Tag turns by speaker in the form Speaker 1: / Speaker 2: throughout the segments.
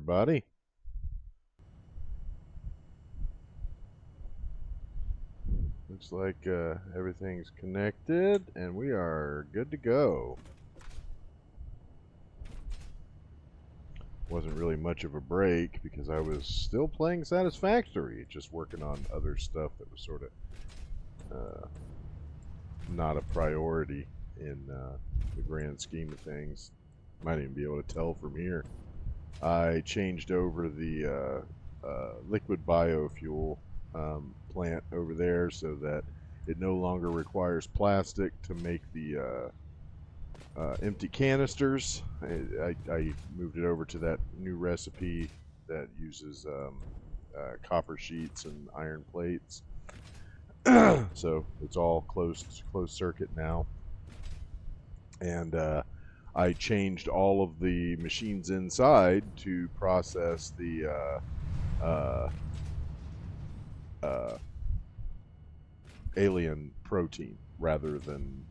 Speaker 1: everybody. Looks like everything's connected and we are good to go. Wasn't really much of a break because I was still playing Satisfactory, just working on other stuff that was sort of not a priority in the grand scheme of things. Might even be able to tell from here. I changed over the liquid biofuel plant over there so that it no longer requires plastic to make the empty canisters. I moved it over to that new recipe that uses copper sheets and iron plates. So it's all closed circuit now. And I changed all of the machines inside to process the alien protein rather than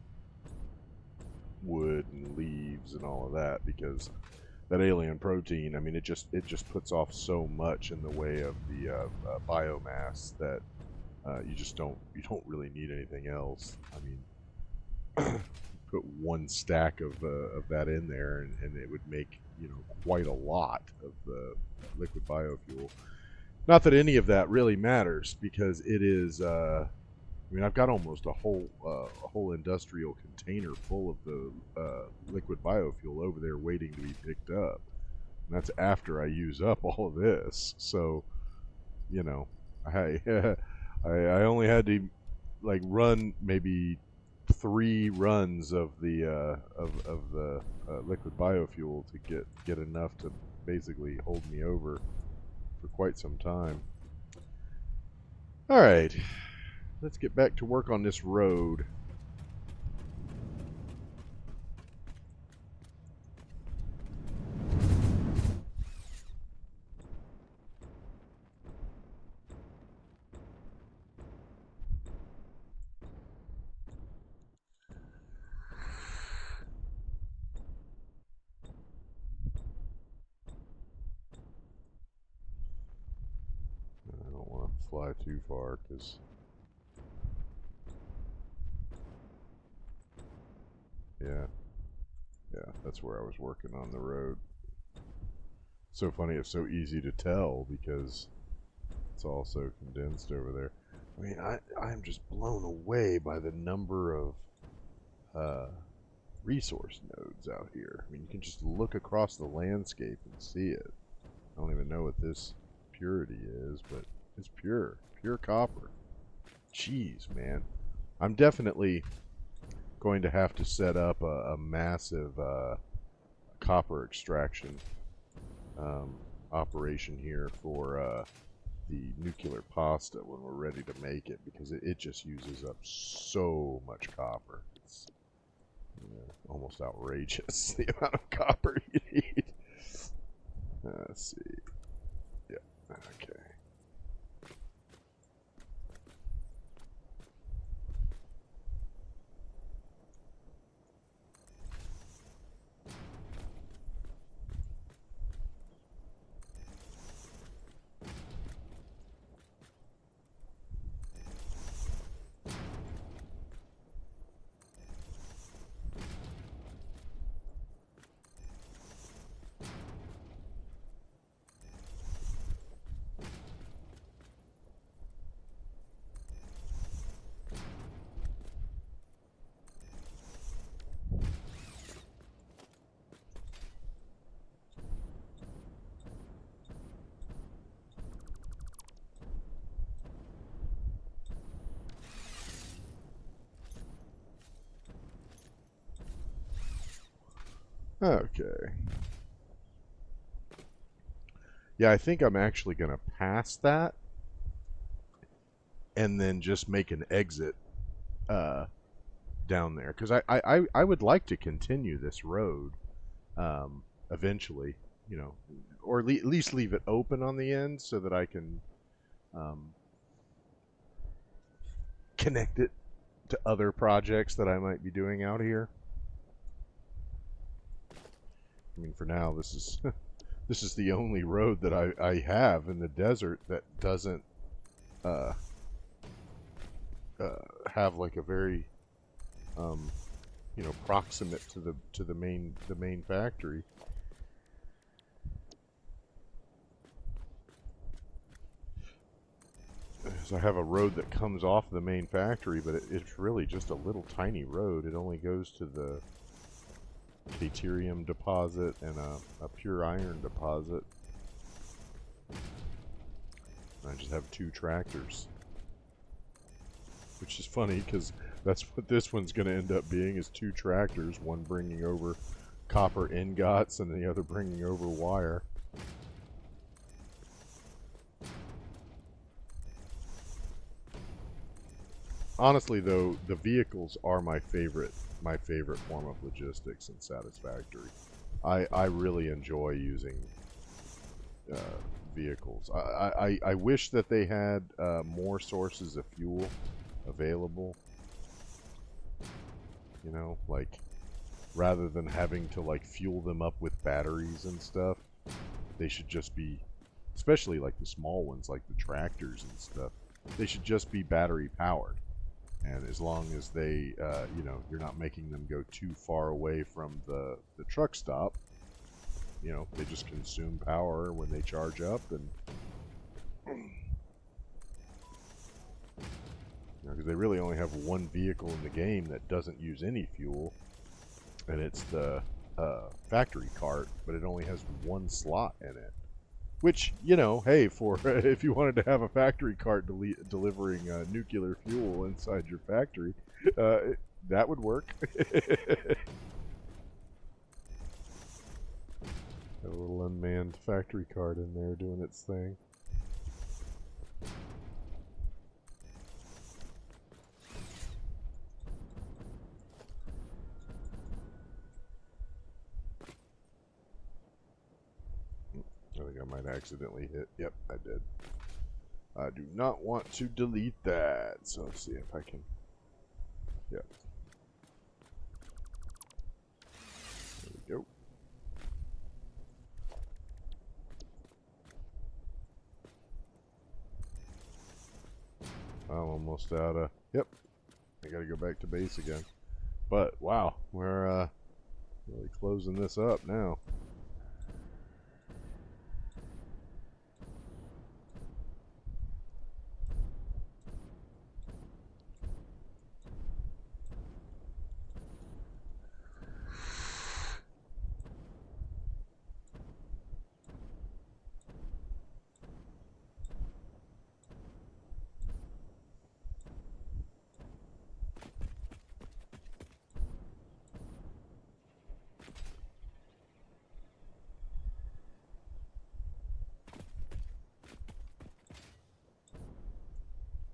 Speaker 1: wood and leaves and all of that, because that alien protein, I mean, it just puts off so much in the way of the biomass that you don't really need anything else. I mean, put one stack of that in there, and it would make quite a lot of the liquid biofuel. Not that any of that really matters, because it is. I mean, I've got almost a whole industrial container full of the liquid biofuel over there waiting to be picked up, and that's after I use up all of this. So, I I only had to run maybe 3 runs of the liquid biofuel to get enough to basically hold me over for quite some time. All right. Let's get back to work on this road. I don't want to fly too far because yeah, that's where I was working on the road. So funny, it's so easy to tell because it's all so condensed over there. I mean, I'm just blown away by the number of resource nodes out here. I mean, you can just look across the landscape and see it. I don't even know what this purity is, but it's pure copper. Jeez, man. I'm definitely going to have to set up a massive copper extraction operation here for the nuclear pasta when we're ready to make it, because it just uses up so much copper. It's almost outrageous the amount of copper you need. Let's see. Yeah, okay. Okay. Yeah, I think I'm actually going to pass that and then just make an exit down there, because I would like to continue this road eventually, or at least leave it open on the end so that I can connect it to other projects that I might be doing out here. I mean, for now, this is This is the only road that I have in the desert that doesn't uh, have like a very um, proximate to the main factory. So I have a road that comes off the main factory, but it's really just a little tiny road. It only goes to the Caterium deposit and a pure iron deposit. I just have 2 tractors. Which is funny, because that's what this one's going to end up being, is 2 tractors. One bringing over copper ingots and the other bringing over wire. Honestly, though, the vehicles are my favorite form of logistics in Satisfactory. I really enjoy using uh, vehicles. I wish that they had more sources of fuel available. You know, like, rather than having to like fuel them up with batteries and stuff, they should just be, especially like the small ones, like the tractors and stuff, they should just be battery powered. And as long as they, you're not making them go too far away from the truck stop, they just consume power when they charge up, and because they really only have one vehicle in the game that doesn't use any fuel, and it's the factory cart, but it only has 1 slot in it. Which, hey, for if you wanted to have a factory cart delivering nuclear fuel inside your factory, that would work. Have a little unmanned factory cart in there doing its thing. I think I might accidentally hit. Yep, I did. I do not want to delete that. So let's see if I can. Yep. There we go. I'm almost out of. Yep. I gotta go back to base again. But wow, we're really closing this up now.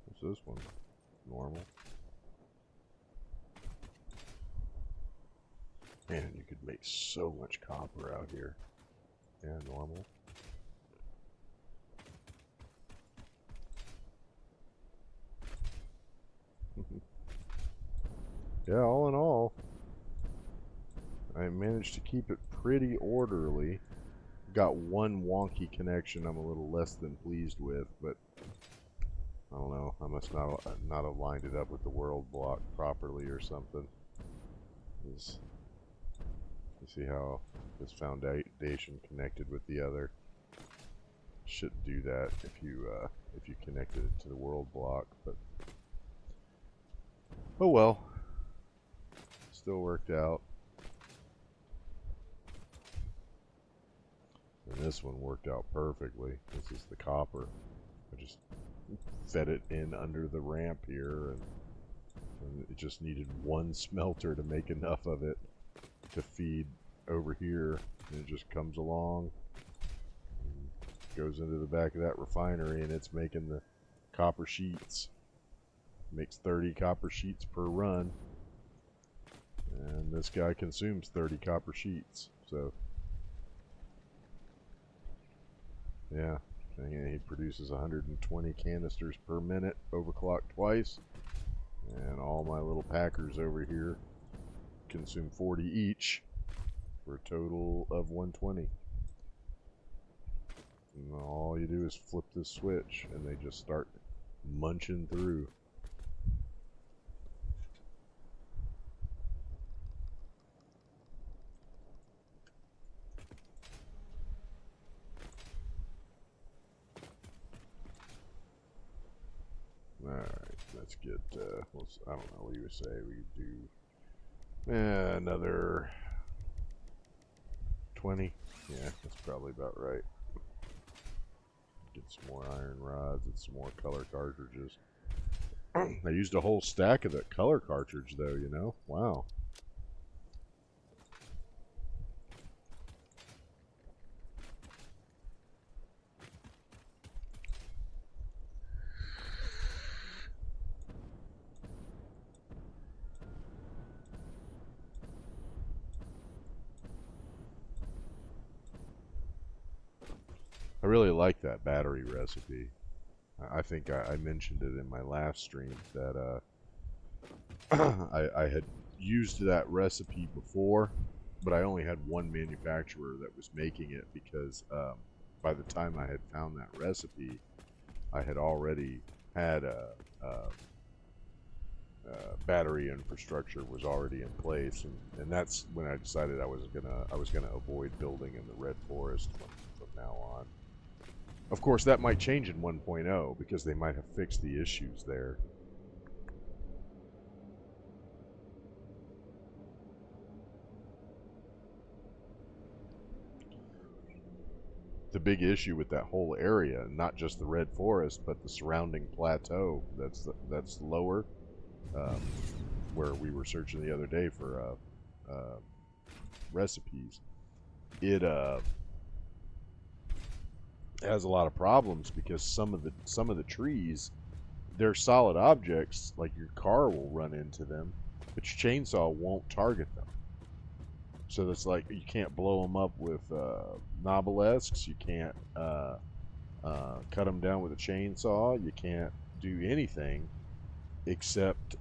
Speaker 1: What's this one? Normal. Man, you could make so much copper out here. Yeah, normal. Yeah, all in all, I managed to keep it pretty orderly. Got one wonky connection I'm a little less than pleased with, but I don't know. I must not have lined it up with the world block properly or something. You see how this foundation connected with the other? Shouldn't do that if you connected it to the world block, but oh well. Still worked out. And this one worked out perfectly. This is the copper. I just fed it in under the ramp here, and it just needed one smelter to make enough of it to feed over here, and it just comes along and goes into the back of that refinery, and it's making the copper sheets. Makes 30 copper sheets per run, and this guy consumes 30 copper sheets, so yeah. And he produces 120 canisters per minute, overclocked twice. And all my little packers over here consume 40 each for a total of 120. And all you do is flip this switch, and they just start munching through. Alright, let's get, I don't know what you would say, we do another 20. Yeah, that's probably about right. Get some more iron rods and some more color cartridges. I used a whole stack of that color cartridge though, you know? Wow. I really like that battery recipe. I think I mentioned it in my last stream that I had used that recipe before, but I only had one manufacturer that was making it because by the time I had found that recipe, I had already had a battery infrastructure was already in place, and that's when I decided I was gonna avoid building in the Red Forest from now on. Of course, that might change in 1.0 because they might have fixed the issues there. The big issue with that whole area, not just the Red Forest, but the surrounding plateau that's lower, um, where we were searching the other day for recipes. It has a lot of problems because some of the trees, they're solid objects, like your car will run into them, but your chainsaw won't target them. So that's like you can't blow them up with novelesques. You can't cut them down with a chainsaw. You can't do anything except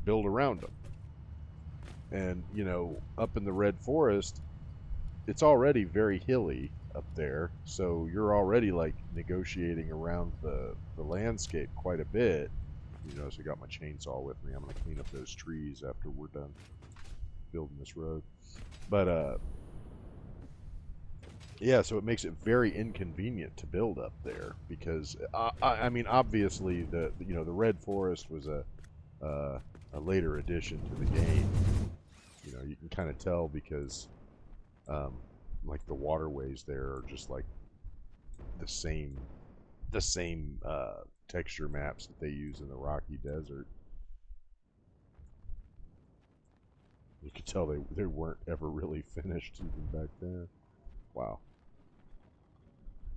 Speaker 1: build around them. And you know, up in the Red Forest, it's already very hilly up there, so you're already like negotiating around the landscape quite a bit. You notice I got my chainsaw with me. I'm gonna clean up those trees after we're done building this road. But yeah, so it makes it very inconvenient to build up there because I mean, obviously the the Red Forest was a later addition to the game. You know, you can kind of tell because um, like the waterways there are just like the same texture maps that they use in the Rocky Desert. You could tell they weren't ever really finished even back then. Wow.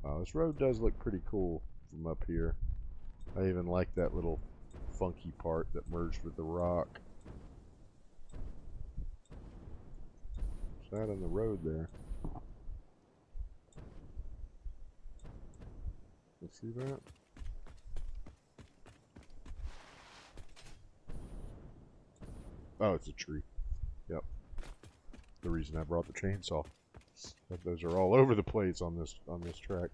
Speaker 1: Wow, this road does look pretty cool from up here. I even like that little funky part that merged with the rock. What's that on the road there? You see that? Oh, it's a tree. Yep. The reason I brought the chainsaw. But those are all over the place on this track.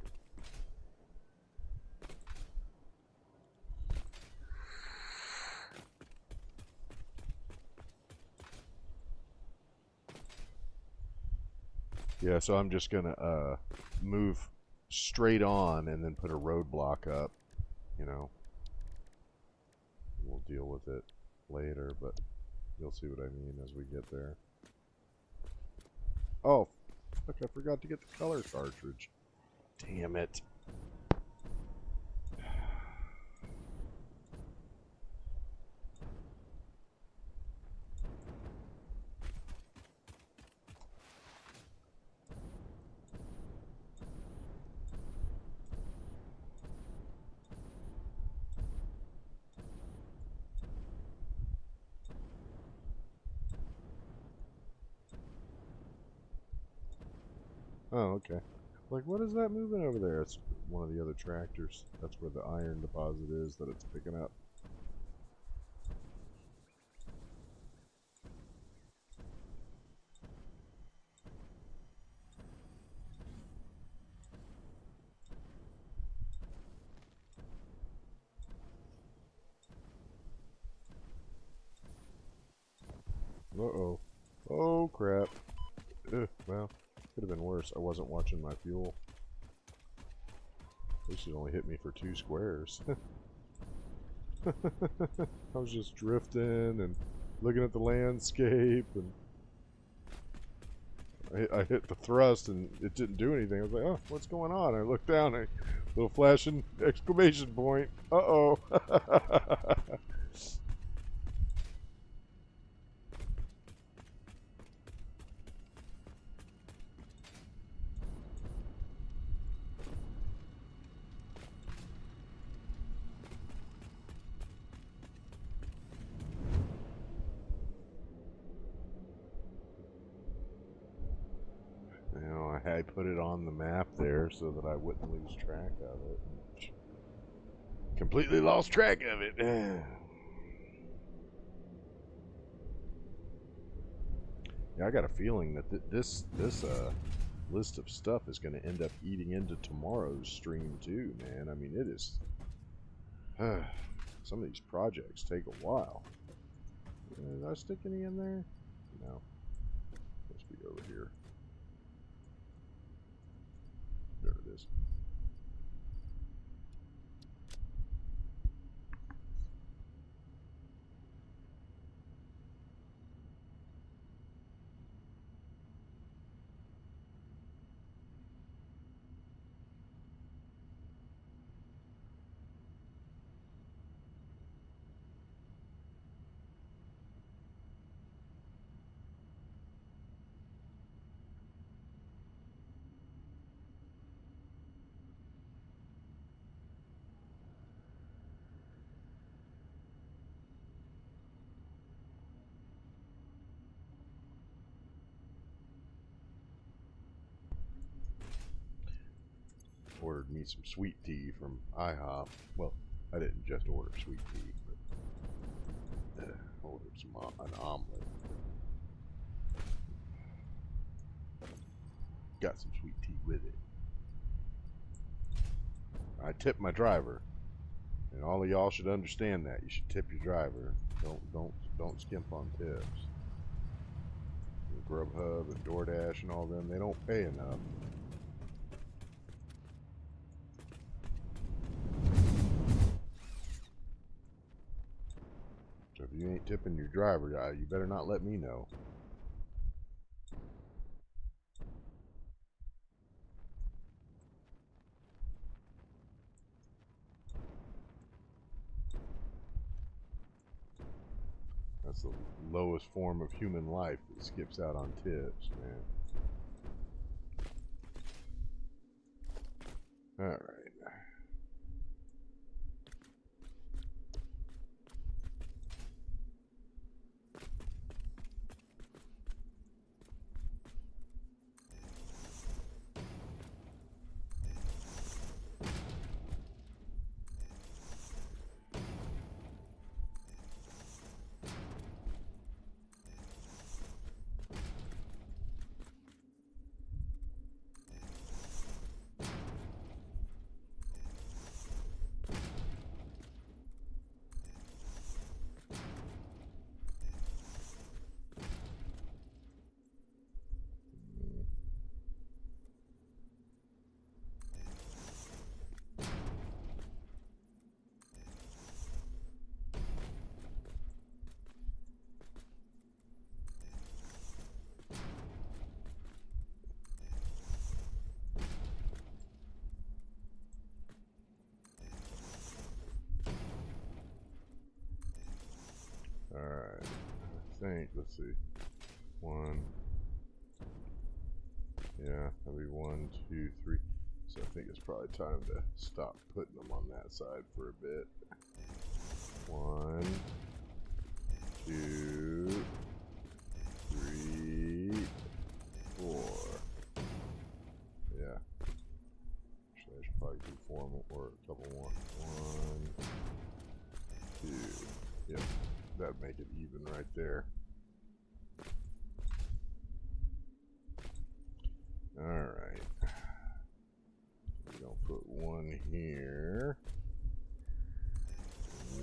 Speaker 1: Yeah, so I'm just gonna move straight on and then put a roadblock up, you know. We'll deal with it later, but you'll see what I mean as we get there. Oh, fuck, I forgot to get the color cartridge. Damn it. Oh, okay. Like, what is that moving over there? It's one of the other tractors. That's where the iron deposit is that it's picking up. Uh-oh. Oh, crap. Ugh, well, could have been worse. I wasn't watching my fuel. At least it only hit me for 2 squares. I was just drifting and looking at the landscape, and I hit the thrust and it didn't do anything. I was like, oh, what's going on? I looked down, a little flashing exclamation point. Uh-oh. You know, I put it on the map there so that I wouldn't lose track of it. Completely lost track of it. Yeah, I got a feeling that this list of stuff is going to end up eating into tomorrow's stream too, man. I mean, it is. Some of these projects take a while. Did I stick any in there? No. Must be over here. There it is. Ordered me some sweet tea from IHOP. Well, I didn't just order sweet tea, but ordered an omelet. Got some sweet tea with it. I tipped my driver, and all of y'all should understand that. You should tip your driver. Don't skimp on tips. Grubhub and DoorDash and all them, they don't pay enough. So if you ain't tipping your driver, you better not let me know. That's the lowest form of human life that skips out on tips, man. Alright. Alright, I think, let's see, 1, yeah, that'll be 1, 2, 3, so I think it's probably time to stop putting them on that side for a bit. 1, 2, 3, 4, yeah, actually I should probably do 4 more, or a couple more, 1, 2, yep. That'd make it even right there. Alright. We're gonna put 1 here.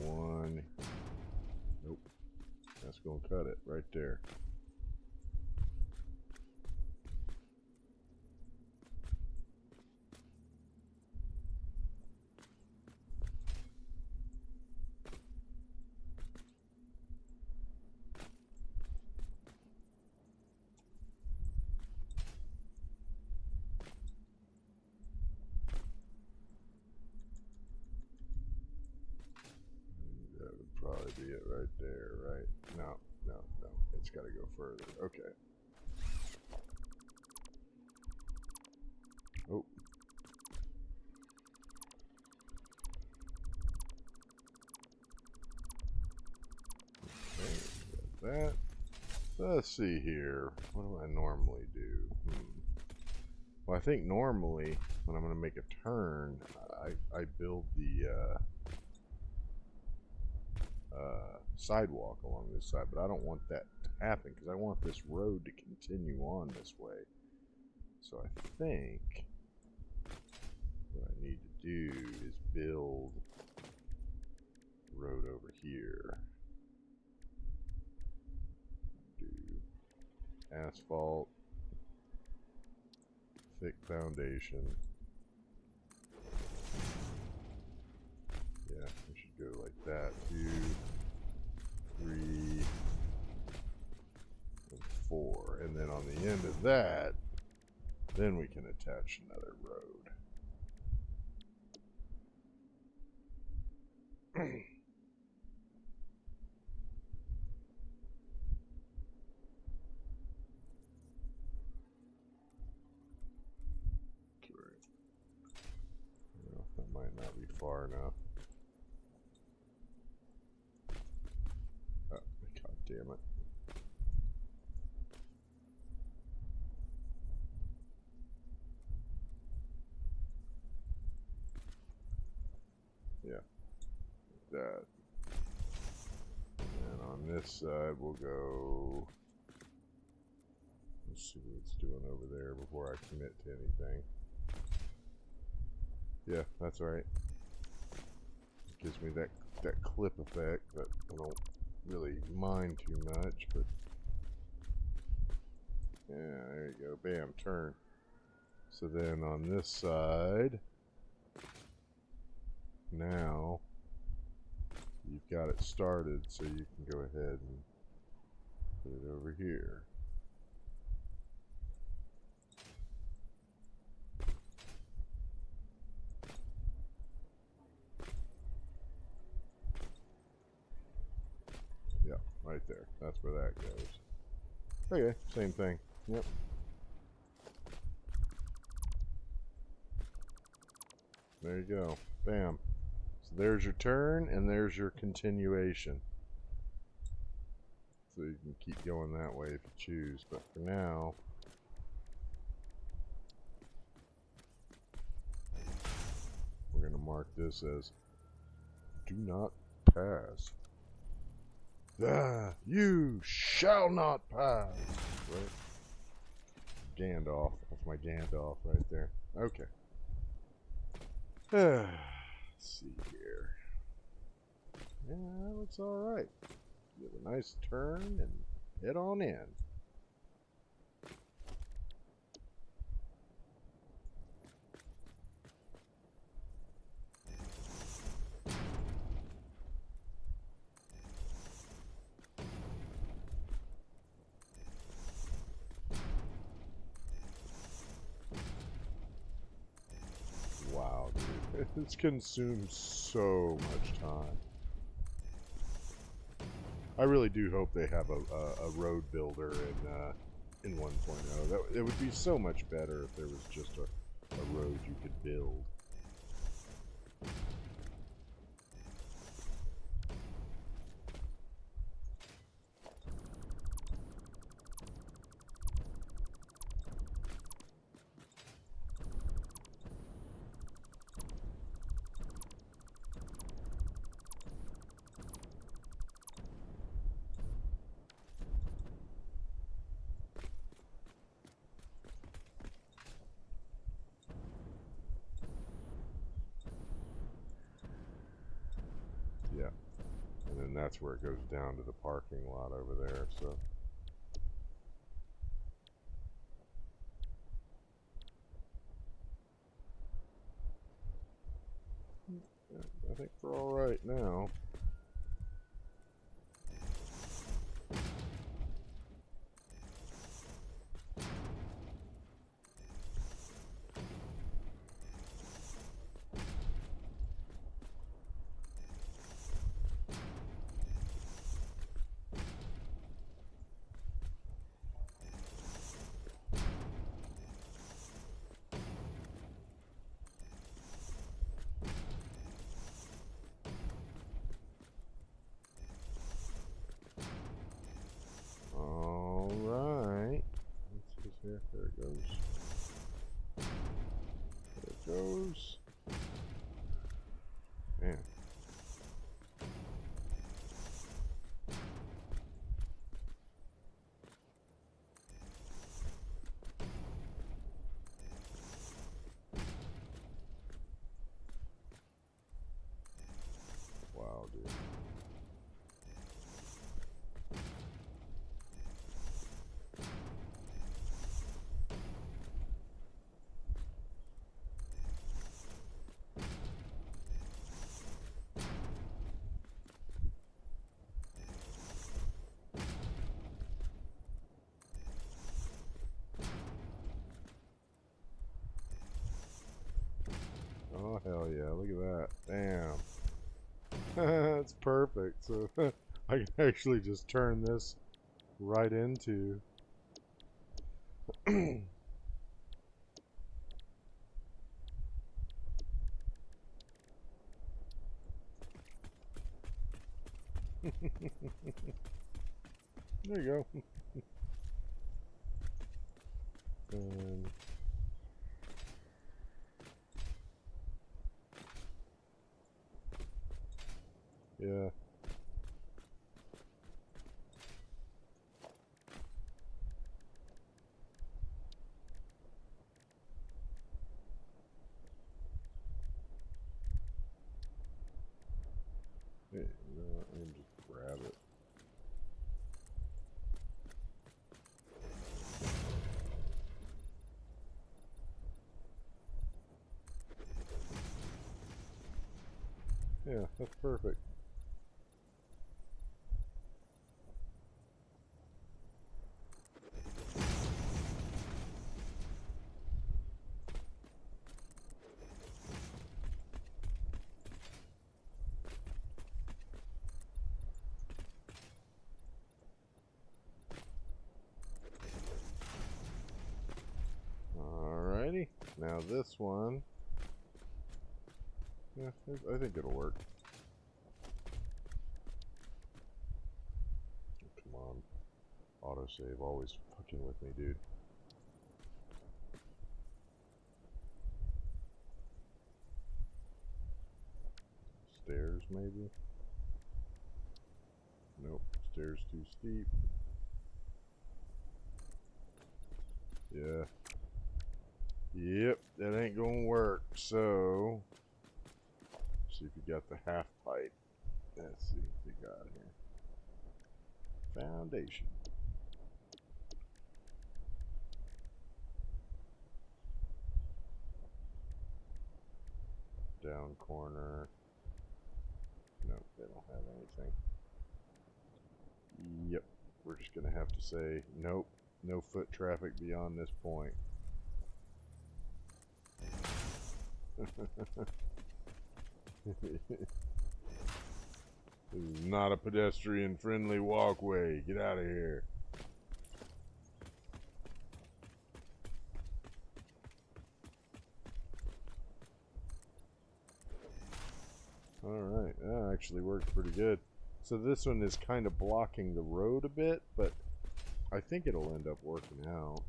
Speaker 1: 1. Nope. That's gonna cut it right there. right there, right? No, no, no. It's got to go further. Okay. Oh. Okay, got that. Let's see here. What do I normally do? Well, I think normally when I'm going to make a turn, I build the sidewalk along this side, but I don't want that to happen because I want this road to continue on this way. So I think what I need to do is build a road over here. Do asphalt, thick foundation. Yeah, we should go like that. 2, 3, and 4. And then on the end of that, then we can attach another road. That might not be far enough. Oh, God damn it. Yeah, like that. And on this side, we'll go. Let's see what it's doing over there before I commit to anything. Yeah, that's right. It gives me that clip effect that I don't really mind too much, but yeah, there you go. Bam, turn. So then on this side, now you've got it started, so you can go ahead and put it over here. Yeah, right there. That's where that goes. Okay, same thing. Yep. There you go. Bam. So there's your turn, and there's your continuation. So you can keep going that way if you choose, but for now, we're going to mark this as do not pass. Ah, you shall not pass. Right? Gandalf. That's my Gandalf right there. Okay. Let's see here. Yeah, that looks alright. Give a nice turn and head on in. Wow, dude. It's consumed so much time. I really do hope they have a road builder in 1.0. It would be so much better if there was just a road you could build. Yeah. And then that's where it goes down to the parking lot over there, so. I think we're all right now. goes. There it goes. Man. Wow, dude. Oh, hell yeah, look at that. Damn. That's perfect. So I can actually just turn this right into there you go. And yeah. Hey, you know what? I can just grab it. Yeah, that's perfect. Alrighty. Now this one. Yeah, I think it'll work. Come on. Autosave always fucking with me, dude. Stairs, maybe? Nope. Stairs too steep. Yeah. Yep, that ain't gonna work. So, see if you got the half pipe. Let's see what we got here. Foundation. Down corner. Nope, they don't have anything. Yep, we're just gonna have to say nope, no foot traffic beyond this point. This is not a pedestrian friendly walkway. Get out of here. Alright, that actually worked pretty good. So this one is kind of blocking the road a bit, but I think it'll end up working out.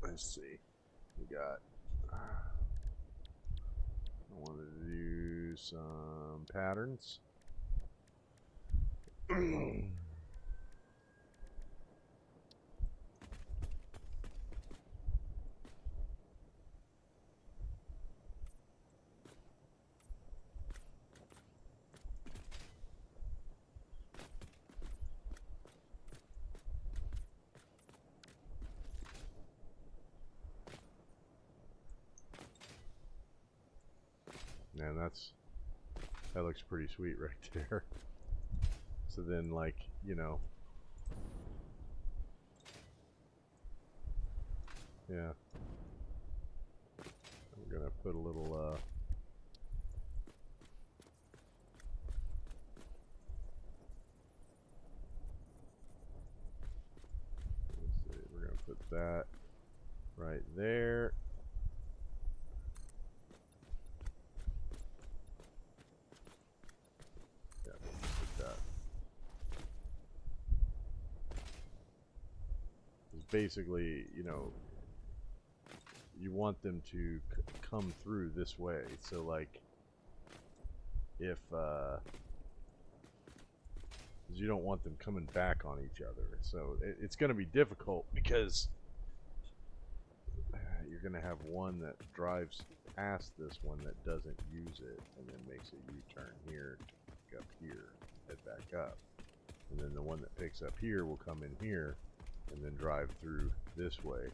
Speaker 1: Let's see. We got... I wanted to do some patterns. Man, that looks pretty sweet right there. So then, like, you know, yeah, I'm gonna put a little, let's see, we're gonna put that right there. Yeah, we'll put that. basically, you know, you want them to come through this way. So like, if you don't want them coming back on each other. So it's going to be difficult because you're going to have one that drives past this one that doesn't use it and then makes a U-turn here to pick up here, head back up. And then the one that picks up here will come in here and then drive through this way.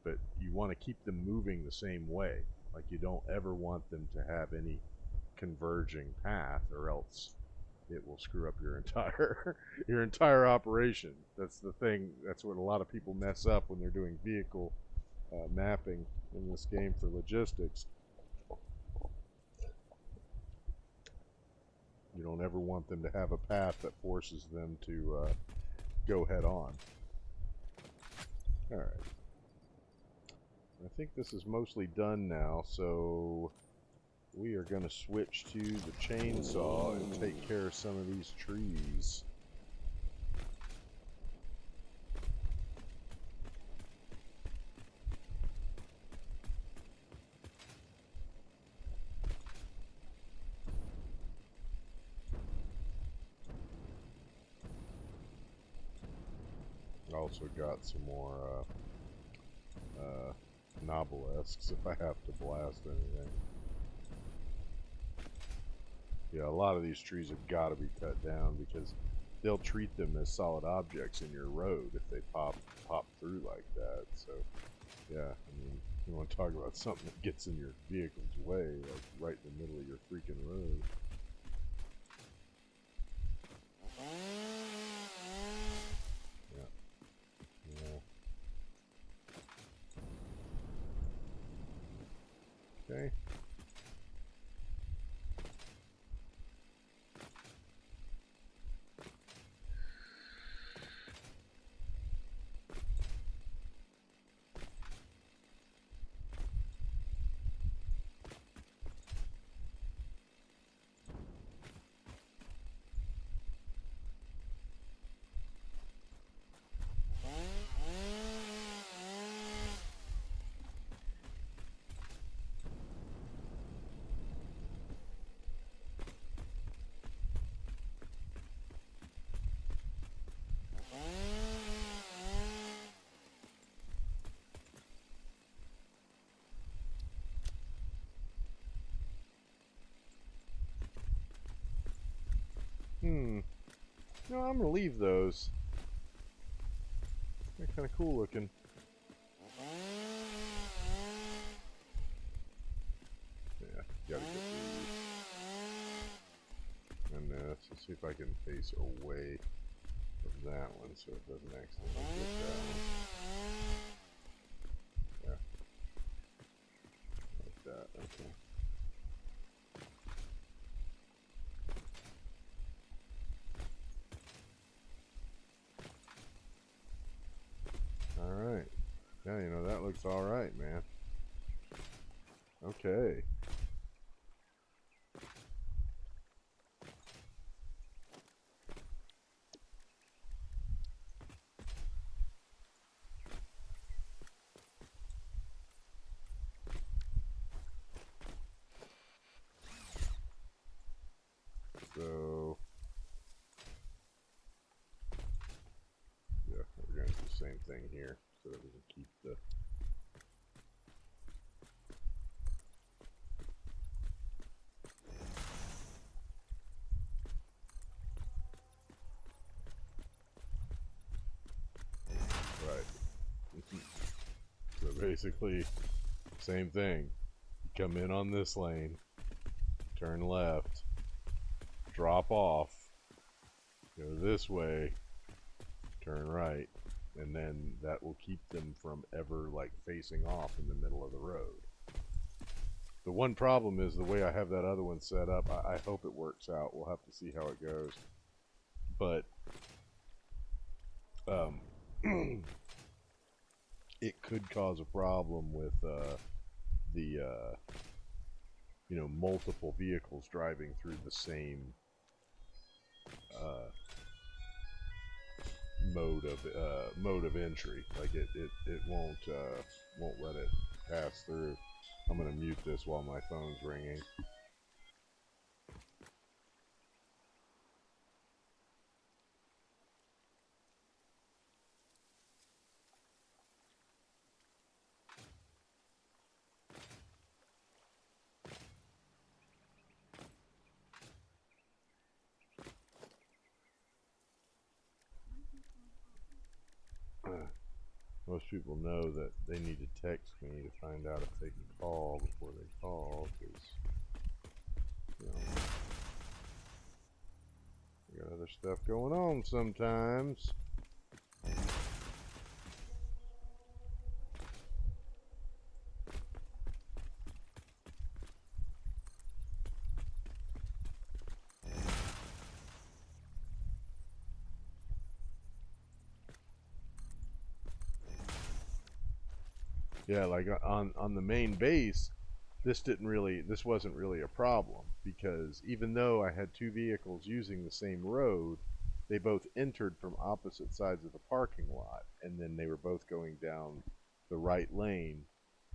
Speaker 1: But you want to keep them moving the same way. Like, you don't ever want them to have any converging path, or else it will screw up your entire operation. That's the thing. That's what a lot of people mess up when they're doing vehicle mapping in this game for logistics. You don't ever want them to have a path that forces them to go head on. Alright. I think this is mostly done now, so we are going to switch to the chainsaw and take care of some of these trees. Also got some more novelesques if I have to blast anything. Yeah, a lot of these trees have got to be cut down because they'll treat them as solid objects in your road if they pop through like that. So, yeah, I mean, you want to talk about something that gets in your vehicle's way, like right in the middle of your freaking road. Okay. No, I'm gonna leave those. They're kind of cool looking. Yeah, gotta get these. And let's see if I can face away from that one so it doesn't accidentally hit that one. Yeah. Like that, okay. Alright. Yeah, you know, that looks alright, man. Okay. So, yeah, we're going to do the same thing here so that we can keep the... Right. So basically, same thing. You come in on this lane, turn left, drop off, go this way, turn right, and then that will keep them from ever like facing off in the middle of the road. The one problem is the way I have that other one set up. I hope it works out. We'll have to see how it goes. But it could cause a problem with you know, multiple vehicles driving through the same mode of entry. Like it won't let it pass through. I'm gonna mute this while my phone's ringing. Most people know that they need to text me to find out if they can call before they call, because, you know, we got other stuff going on sometimes. Yeah, like on the main base, this wasn't really a problem, because even though I had two vehicles using the same road, they both entered from opposite sides of the parking lot, and then they were both going down the right lane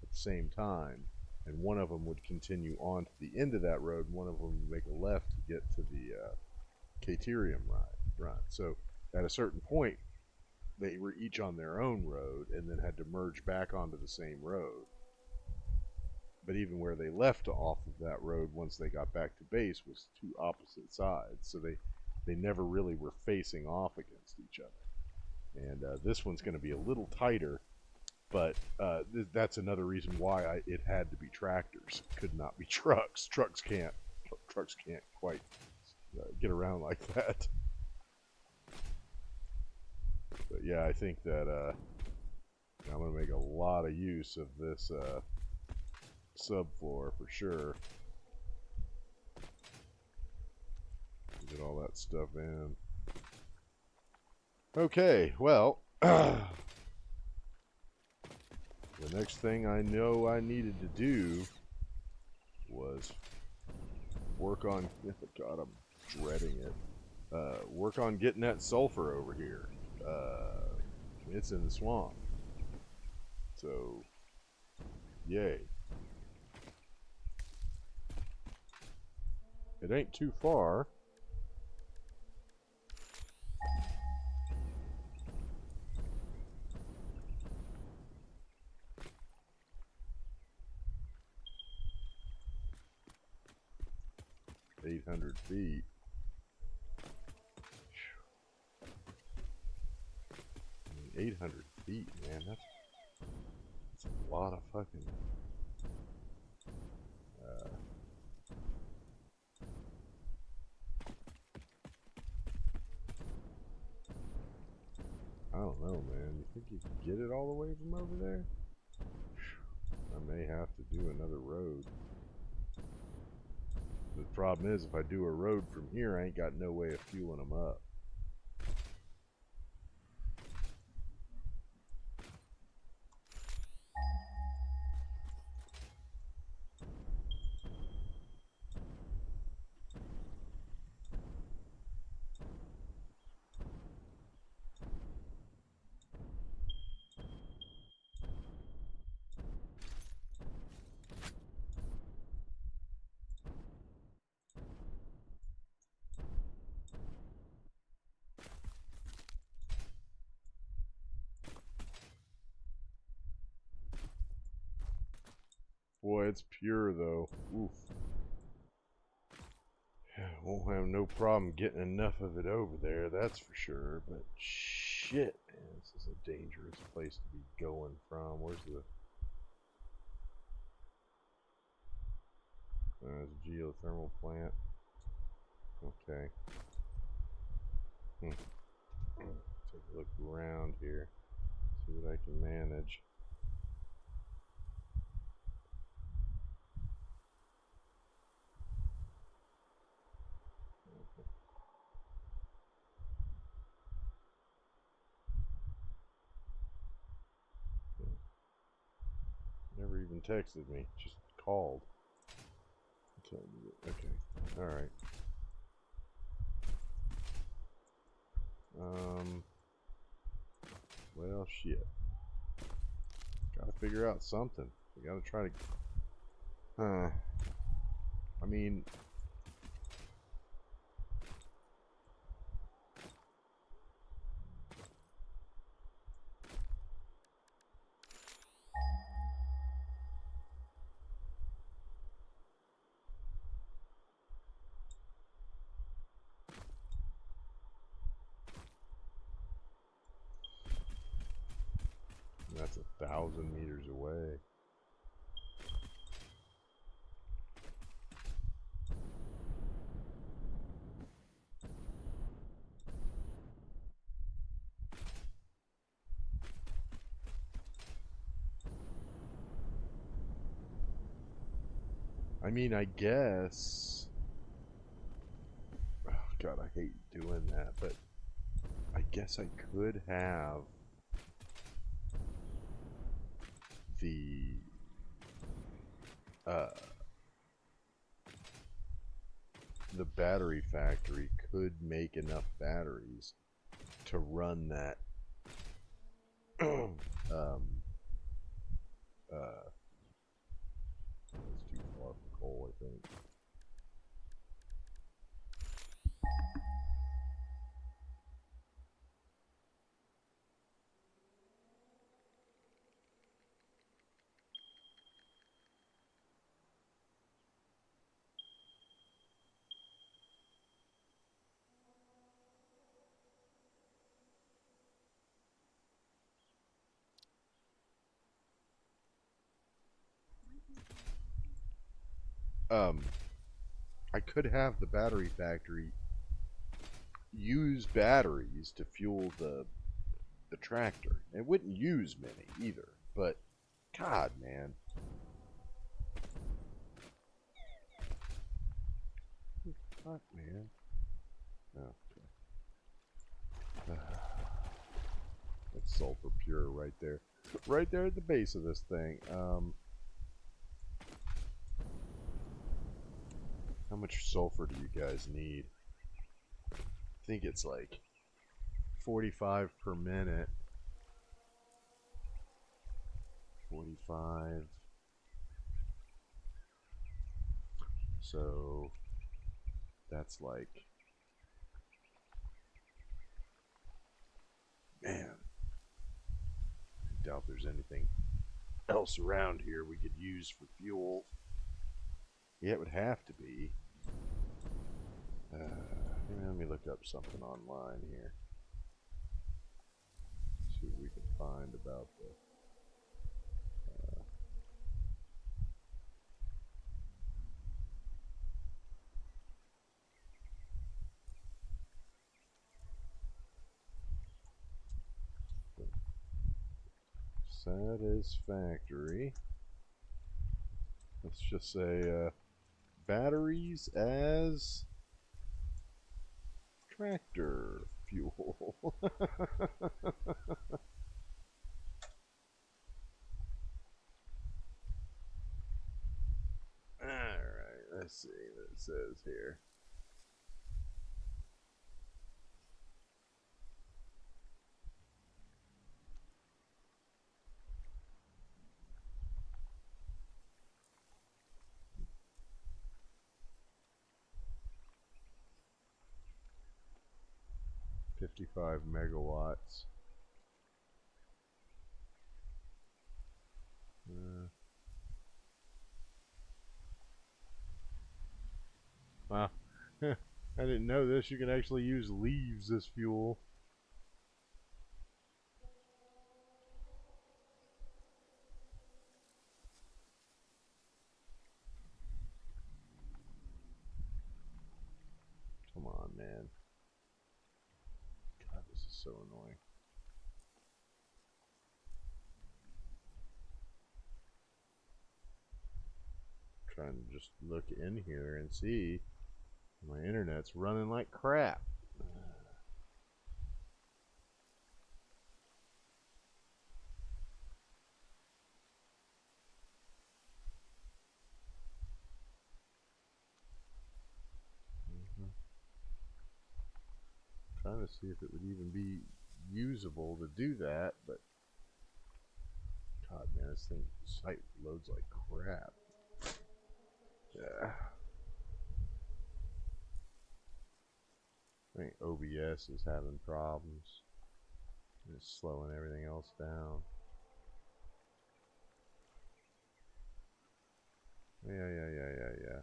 Speaker 1: at the same time, and one of them would continue on to the end of that road, and one of them would make a left to get to the Caterium run. So at a certain point, they were each on their own road and then had to merge back onto the same road. But even where they left off of that road once they got back to base was two opposite sides, so they never really were facing off against each other. And this one's going to be a little tighter, but that's another reason why it had to be tractors. It could not be trucks. Trucks can't quite get around like that. But yeah, I think that I'm going to make a lot of use of this subfloor for sure. Get all that stuff in. Okay, well, the next thing I know I needed to do was work on, God, I'm dreading it, work on getting that sulfur over here. It's in the swamp. So, yay. It ain't too far. $800 feet. 800 feet, man. That's a lot of fucking. I don't know, man. You think you can get it all the way from over there? I may have to do another road. The problem is, if I do a road from here, I ain't got no way of fueling them up. Boy, it's pure though. Oof. Won't have no problem getting enough of it over there, that's for sure. But shit, man, this is a dangerous place to be going from. Where's the... there's a geothermal plant. Okay. Take a look around here. See what I can manage. Never even texted me, just called. Okay, alright. shit. Gotta figure out something. We gotta try to... I mean... That's 1,000 meters away. I mean, I guess... Oh, God, I hate doing that, but I guess I could have the uh, the battery factory could make enough batteries to run that it's too far for coal, I think. Um, I could have the battery factory use batteries to fuel the tractor. It wouldn't use many either, but God, man. Fuck, man. Oh, okay. That's sulfur pure right there. Right there at the base of this thing. How much sulfur do you guys need? I think it's like 45 per minute. 45. So that's like, man, I doubt there's anything else around here we could use for fuel. Yeah, it would have to be. Let me look up something online here. See what we can find about the Satisfactory. Let's just say batteries as tractor fuel. Alright, let's see what it says here. $55 megawatts. Wow. I didn't know this. You can actually use leaves as fuel. Come on, man. God, this is so annoying. Trying to just look in here and see. My internet's running like crap. Trying to see if it would even be usable to do that, but God, man, this site loads like crap. Yeah. I think OBS is having problems. It's slowing everything else down. Yeah.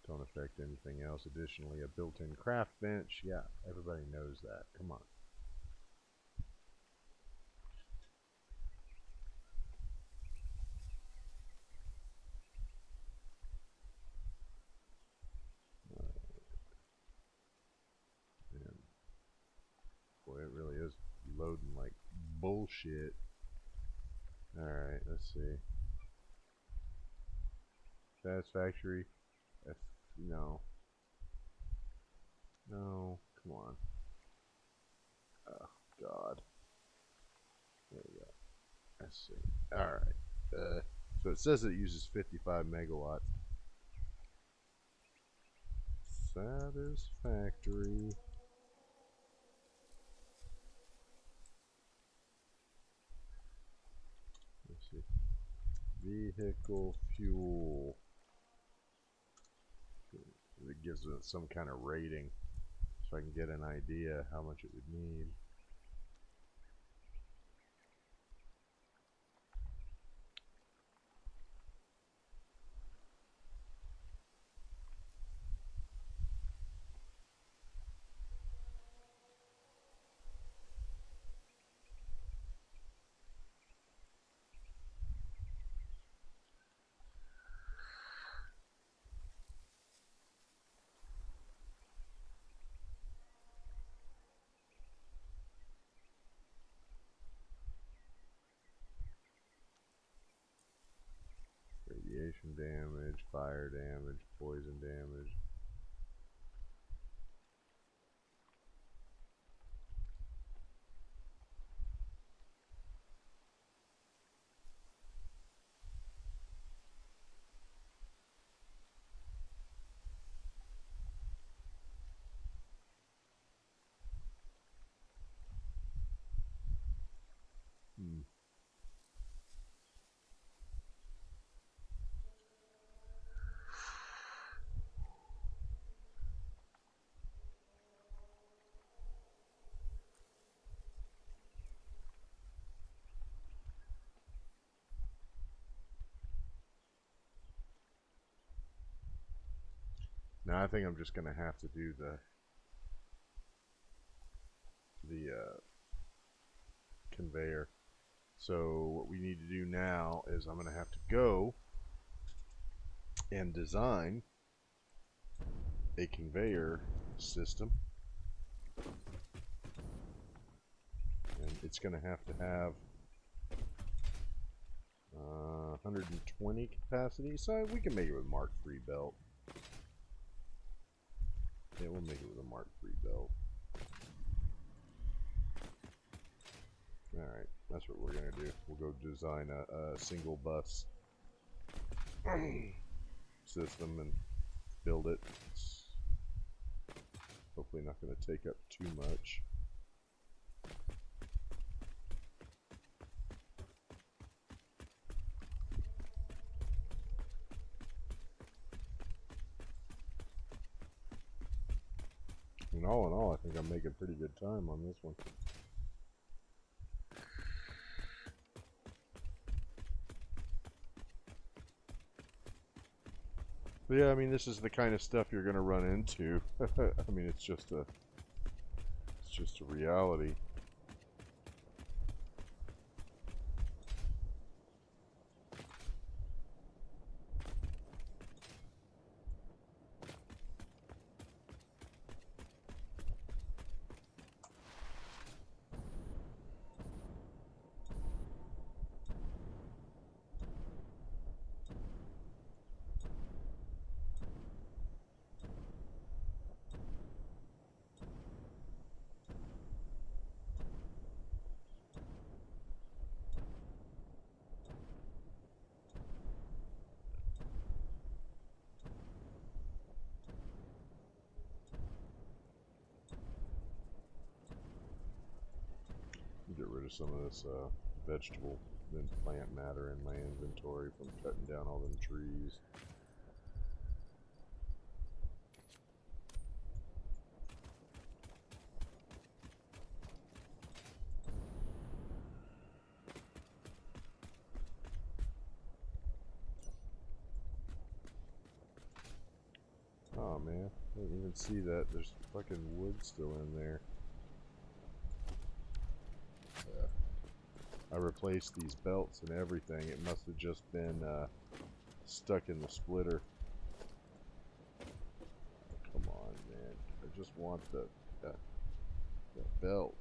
Speaker 1: Don't affect anything else. Additionally, a built-in craft bench. Yeah, everybody knows that. Come on. Man, boy, it really is loading like bullshit. Alright, let's see. Satisfactory. No. No, come on. Oh, God. There we go. Let's see. Alright. So it says it uses 55 megawatts. Satisfactory. Let's see. Vehicle fuel. It gives it some kind of rating so I can get an idea how much it would need. Radiation damage, fire damage, poison damage. Now I think I'm just gonna have to do the conveyor. So what we need to do now is I'm gonna have to go and design a conveyor system, and it's gonna have to have 120 capacity, so we can make it with Mark III belt. Yeah, we'll make it with a Mark III belt. Alright, that's what we're gonna do. We'll go design a single bus system and build it. It's hopefully not going to take up too much. And all in all, I think I'm making pretty good time on this one. But yeah, I mean, this is the kind of stuff you're going to run into. I mean, it's just a reality. some of this vegetable and plant matter in my inventory from cutting down all them trees. Oh man, I didn't even see that. There's fucking wood still in there. I replaced these belts and everything. It must have just been stuck in the splitter. Come on, man. I just want the belt.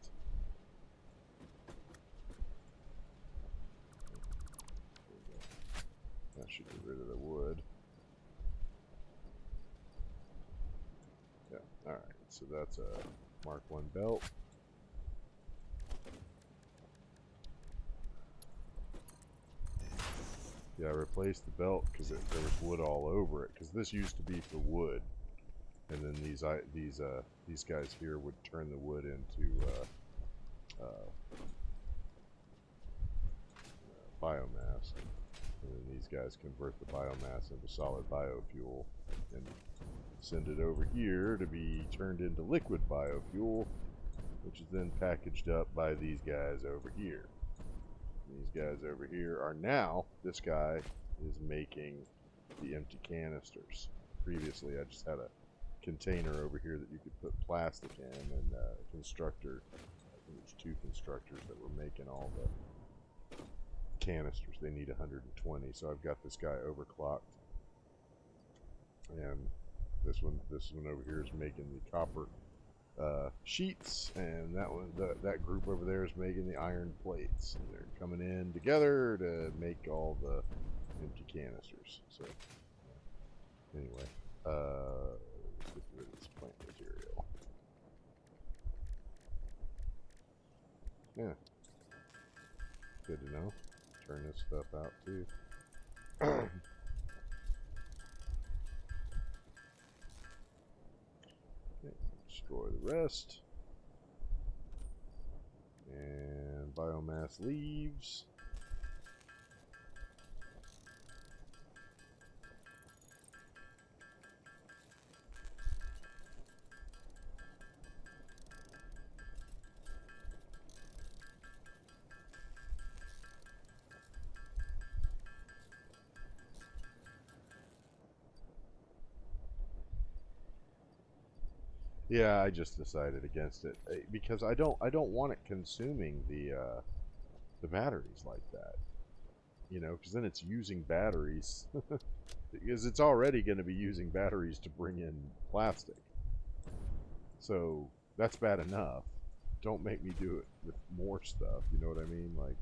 Speaker 1: That should get rid of the wood. Yeah, alright. So that's a Mark 1 belt. Yeah, I replaced the belt because there was wood all over it. Because this used to be for wood, and then these guys here would turn the wood into biomass, and then these guys convert the biomass into solid biofuel and send it over here to be turned into liquid biofuel, which is then packaged up by these guys over here. These guys over here are now, this guy is making the empty canisters. Previously I just had a container over here that you could put plastic in, and a constructor, I think it was 2 constructors that were making all the canisters. They need 120, so I've got this guy overclocked. And this one over here is making the copper sheets, and that group over there is making the iron plates, and they're coming in together to make all the empty canisters. So anyway, let's get rid of this plant material. Yeah, good to know. Turn this stuff out too. Destroy the rest. And biomass leaves. Yeah, I just decided against it because I don't want it consuming the batteries like that. You know, because then it's using batteries because it's already going to be using batteries to bring in plastic. So that's bad enough. Don't make me do it with more stuff. You know what I mean? Like.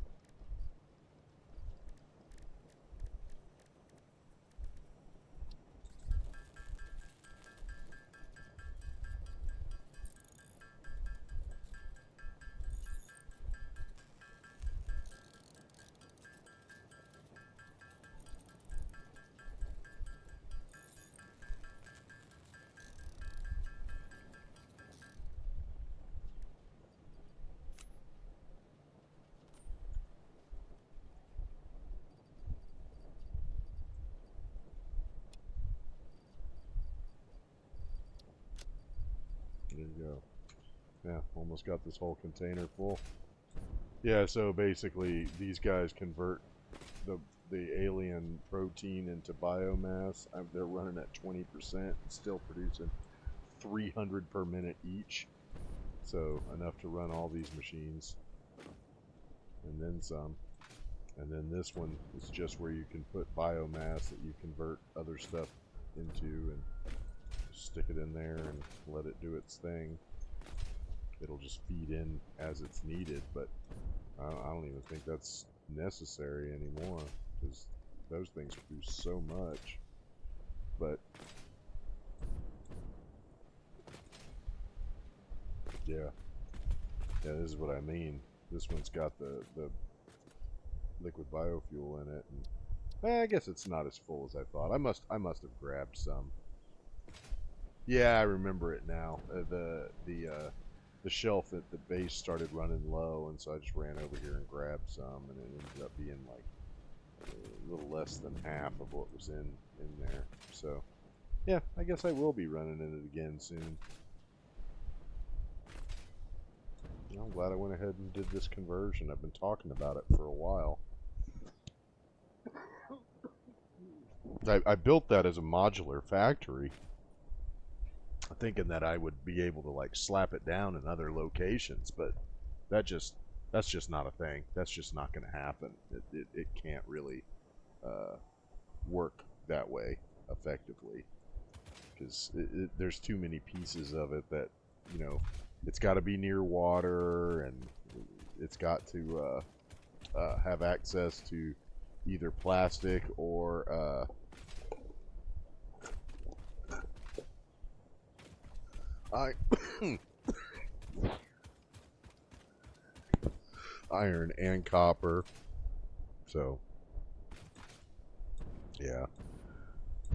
Speaker 1: There you go. Yeah, almost got this whole container full. Yeah, so basically these guys convert the alien protein into biomass. They're running at 20%, still producing 300 per minute each. So enough to run all these machines. And then some. And then this one is just where you can put biomass that you convert other stuff into, and stick it in there and let it do its thing. It'll just feed in as it's needed, but I don't even think that's necessary anymore, because those things produce so much. But yeah, this is what I mean. This one's got the liquid biofuel in it, and I guess it's not as full as I thought. I must have grabbed some. Yeah, I remember it now. the shelf at the base started running low, and so I just ran over here and grabbed some, and it ended up being like a little less than half of what was in there. So yeah, I guess I will be running in it again soon. I'm glad I went ahead and did this conversion. I've been talking about it for a while. I built that as a modular factory, thinking that I would be able to like slap it down in other locations, but that's just not a thing. That's just not going to happen. It can't really work that way effectively, because there's too many pieces of it that, you know, it's got to be near water, and it's got to have access to either plastic or iron and copper. So yeah,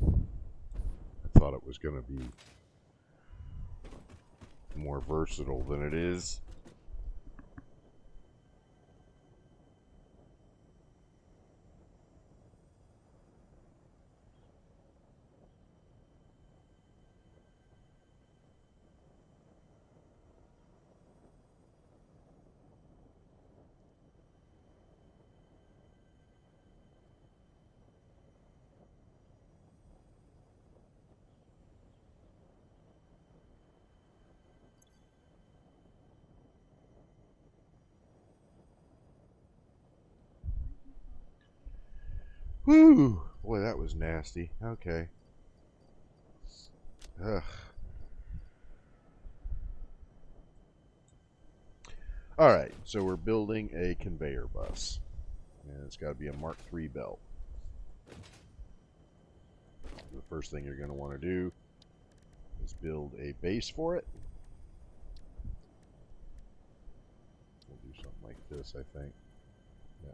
Speaker 1: I thought it was going to be more versatile than it is. Whew, boy, that was nasty. Okay. Ugh. Alright, so we're building a conveyor bus. And it's got to be a Mark III belt. The first thing you're going to want to do is build a base for it. We'll do something like this, I think. Yeah.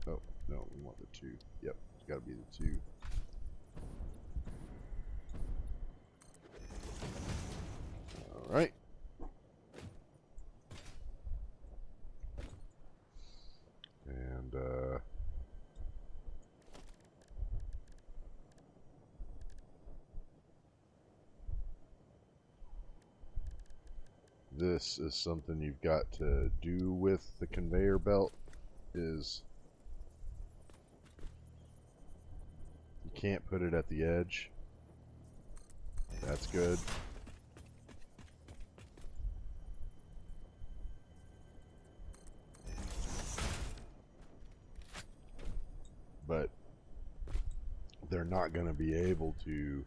Speaker 1: Oh, no, we want the 2. Yep, it's got to be the 2. Alright. And, this is something you've got to do with the conveyor belt, is you can't put it at the edge. That's good. But they're not going to be able to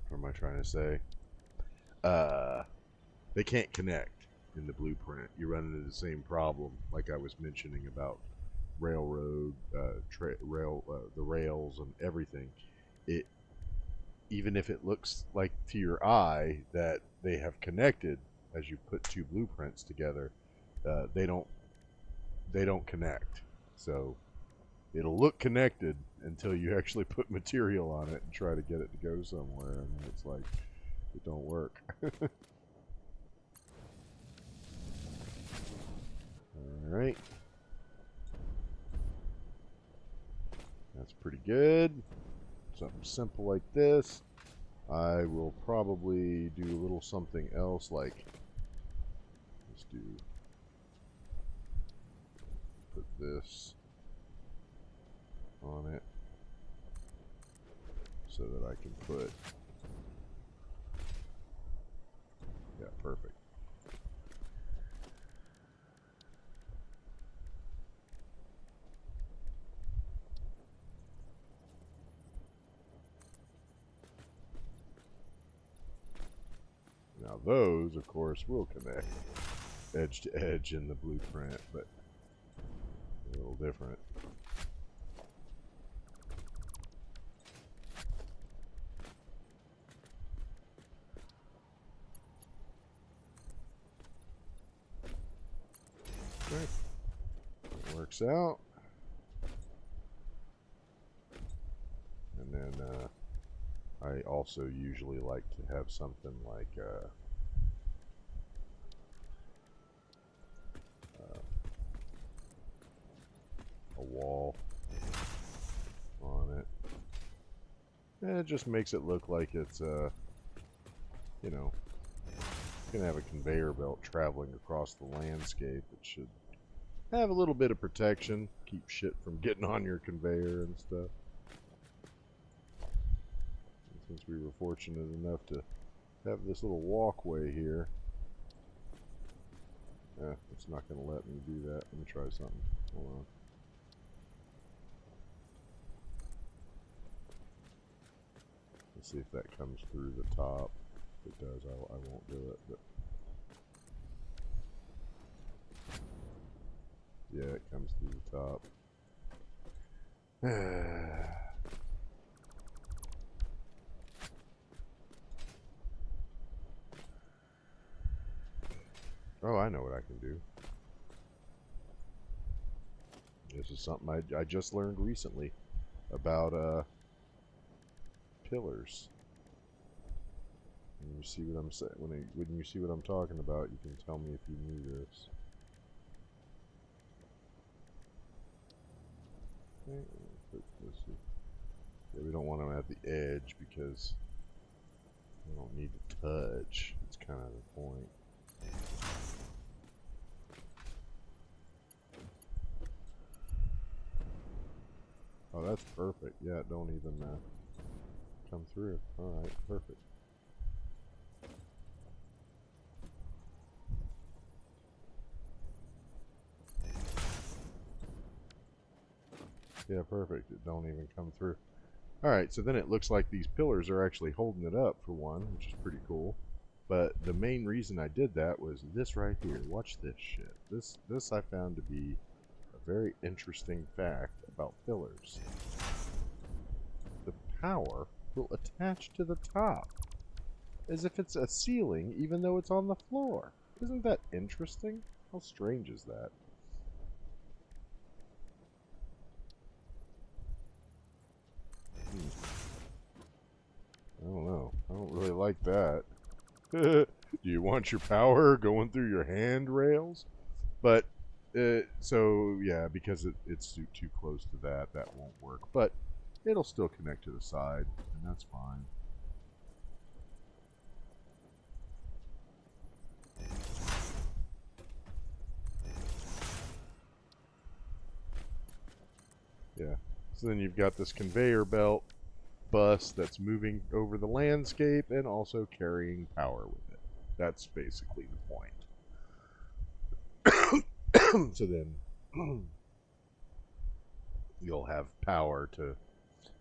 Speaker 1: what am I trying to say? They can't connect in the blueprint. You run into the same problem like I was mentioning about railroad, the rails and everything. It, even if it looks like to your eye that they have connected as you put 2 blueprints together, they don't connect. So it'll look connected until you actually put material on it and try to get it to go somewhere, and it's like it don't work. All right, that's pretty good. Something simple like this. I will probably do a little something else, like let's put this on it so that I can put, yeah, perfect. Now those, of course, will connect edge to edge in the blueprint, but a little different. Okay. That works out. And then I also usually like to have something like a wall on it. And it just makes it look like it's, you know, gonna have a conveyor belt traveling across the landscape. It should have a little bit of protection, keep shit from getting on your conveyor and stuff. And since we were fortunate enough to have this little walkway here, it's not gonna let me do that. Let me try something. Hold on. Let's see if that comes through the top. If it does, I won't do it, but yeah, it comes through the top. Oh, I know what I can do. This is something I just learned recently about pillars. When you see what I'm saying, when you see what I'm talking about, you can tell me if you knew this. Yeah, we don't want them at the edge because we don't need to touch. That's kind of the point. Oh, that's perfect. Yeah, don't even come through. Alright, perfect. Yeah, perfect. It don't even come through. Alright, so then it looks like these pillars are actually holding it up for one, which is pretty cool. But the main reason I did that was this right here. Watch this shit. This I found to be a very interesting fact about pillars. The power will attach to the top, as if it's a ceiling even though it's on the floor. Isn't that interesting? How strange is that? I don't know. I don't really like that. Do you want your power going through your handrails? But, so, yeah, because it's too close to that won't work. But it'll still connect to the side, and that's fine. Yeah. So then you've got this conveyor belt bus that's moving over the landscape and also carrying power with it. That's basically the point. So then you'll have power to,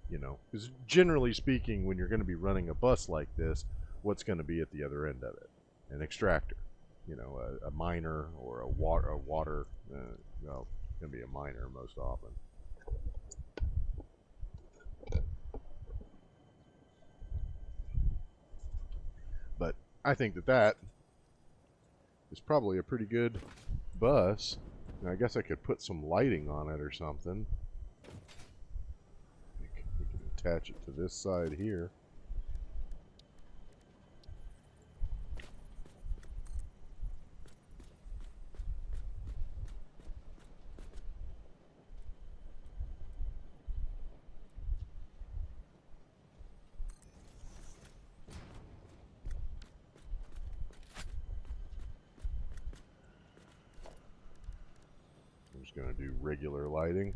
Speaker 1: because generally speaking, when you're going to be running a bus like this, what's going to be at the other end of it? An extractor, a miner or a water, well, it's going to be a miner most often. But I think that is probably a pretty good bus. Now, I guess I could put some lighting on it or something. We can attach it to this side here. I'm just going to do regular lighting.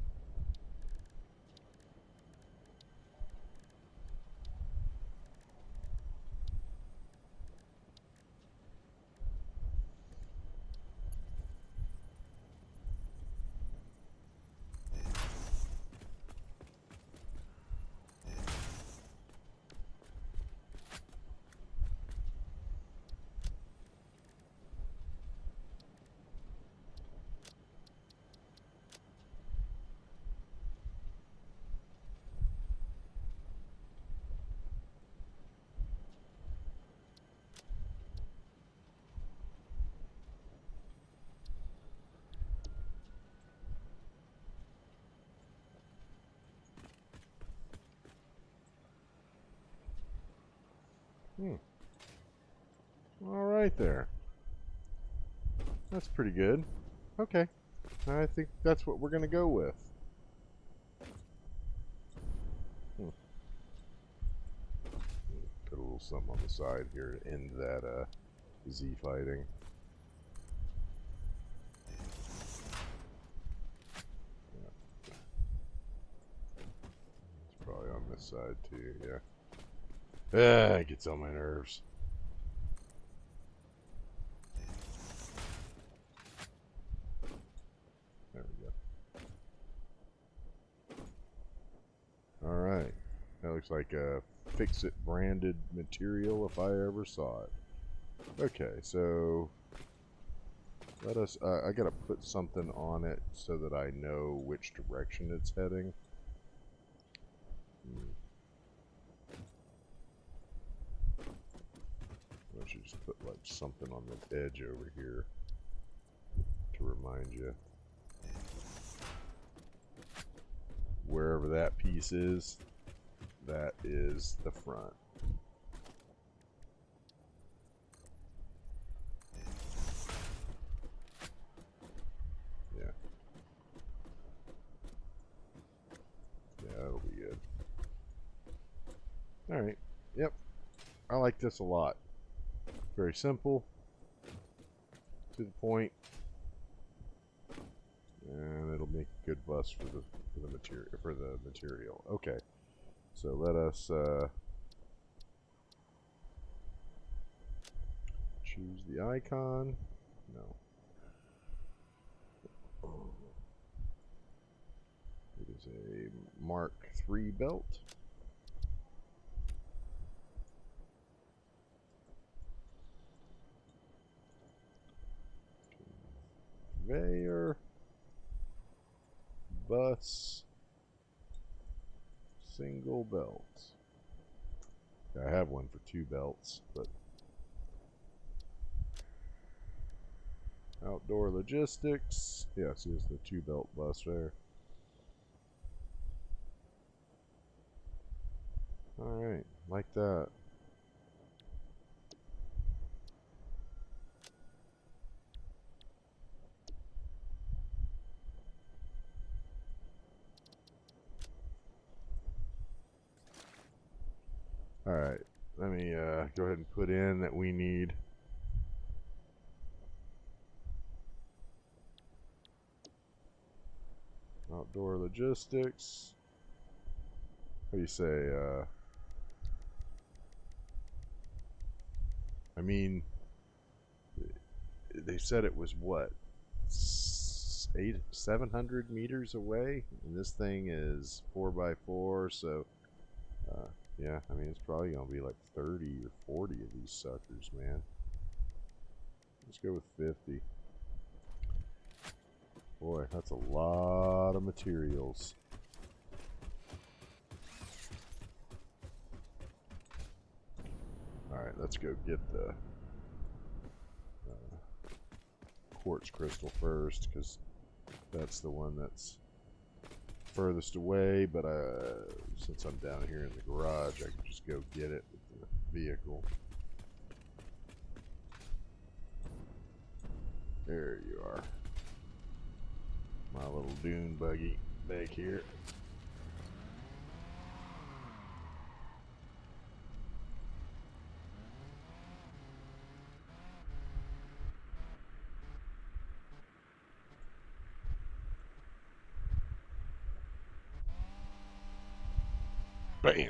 Speaker 1: Hmm. All right there. That's pretty good. Okay. I think that's what we're going to go with. Hmm. Put a little something on the side here to end that Z fighting. It's probably on this side too, yeah. Ah, it gets on my nerves. There we go. Alright. That looks like a Fix-It branded material if I ever saw it. Okay, so let us, I gotta put something on it so that I know which direction it's heading. I should just put like something on the edge over here to remind you. Wherever that piece is, that is the front. Yeah. Yeah, that'll be good. Alright. Yep. I like this a lot. Very simple. To the point. And it'll make a good bus for the material. Okay. So let us choose the icon. No. It is a Mark III belt. Conveyor. Bus. Single belt. I have one for 2 belts, but outdoor logistics. Yes, here's the 2 belt bus there. Alright, like that. Alright, let me go ahead and put in that we need outdoor logistics. What do you say? I mean, they said it was what? 700 meters away? And this thing is 4x4, so yeah, I mean, it's probably going to be like 30 or 40 of these suckers, man. Let's go with 50. Boy, that's a lot of materials. Alright, let's go get the quartz crystal first, because that's the one that's furthest away, but since I'm down here in the garage, I can just go get it with the vehicle. There you are. My little dune buggy back here. Bam!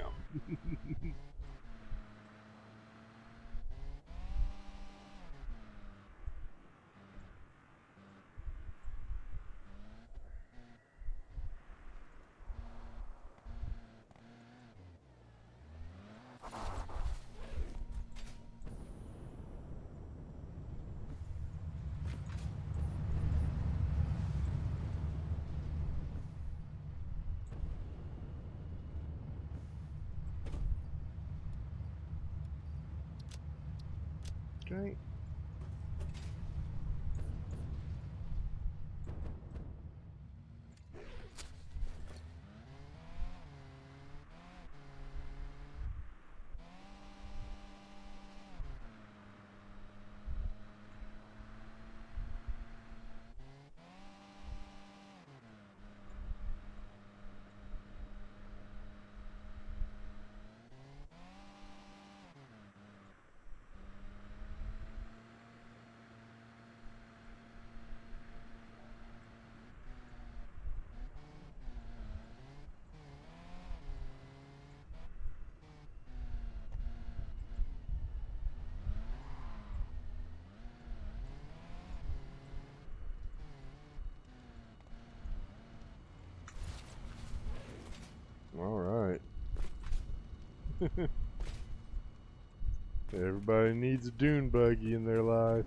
Speaker 1: Okay. All right. Everybody needs a dune buggy in their life.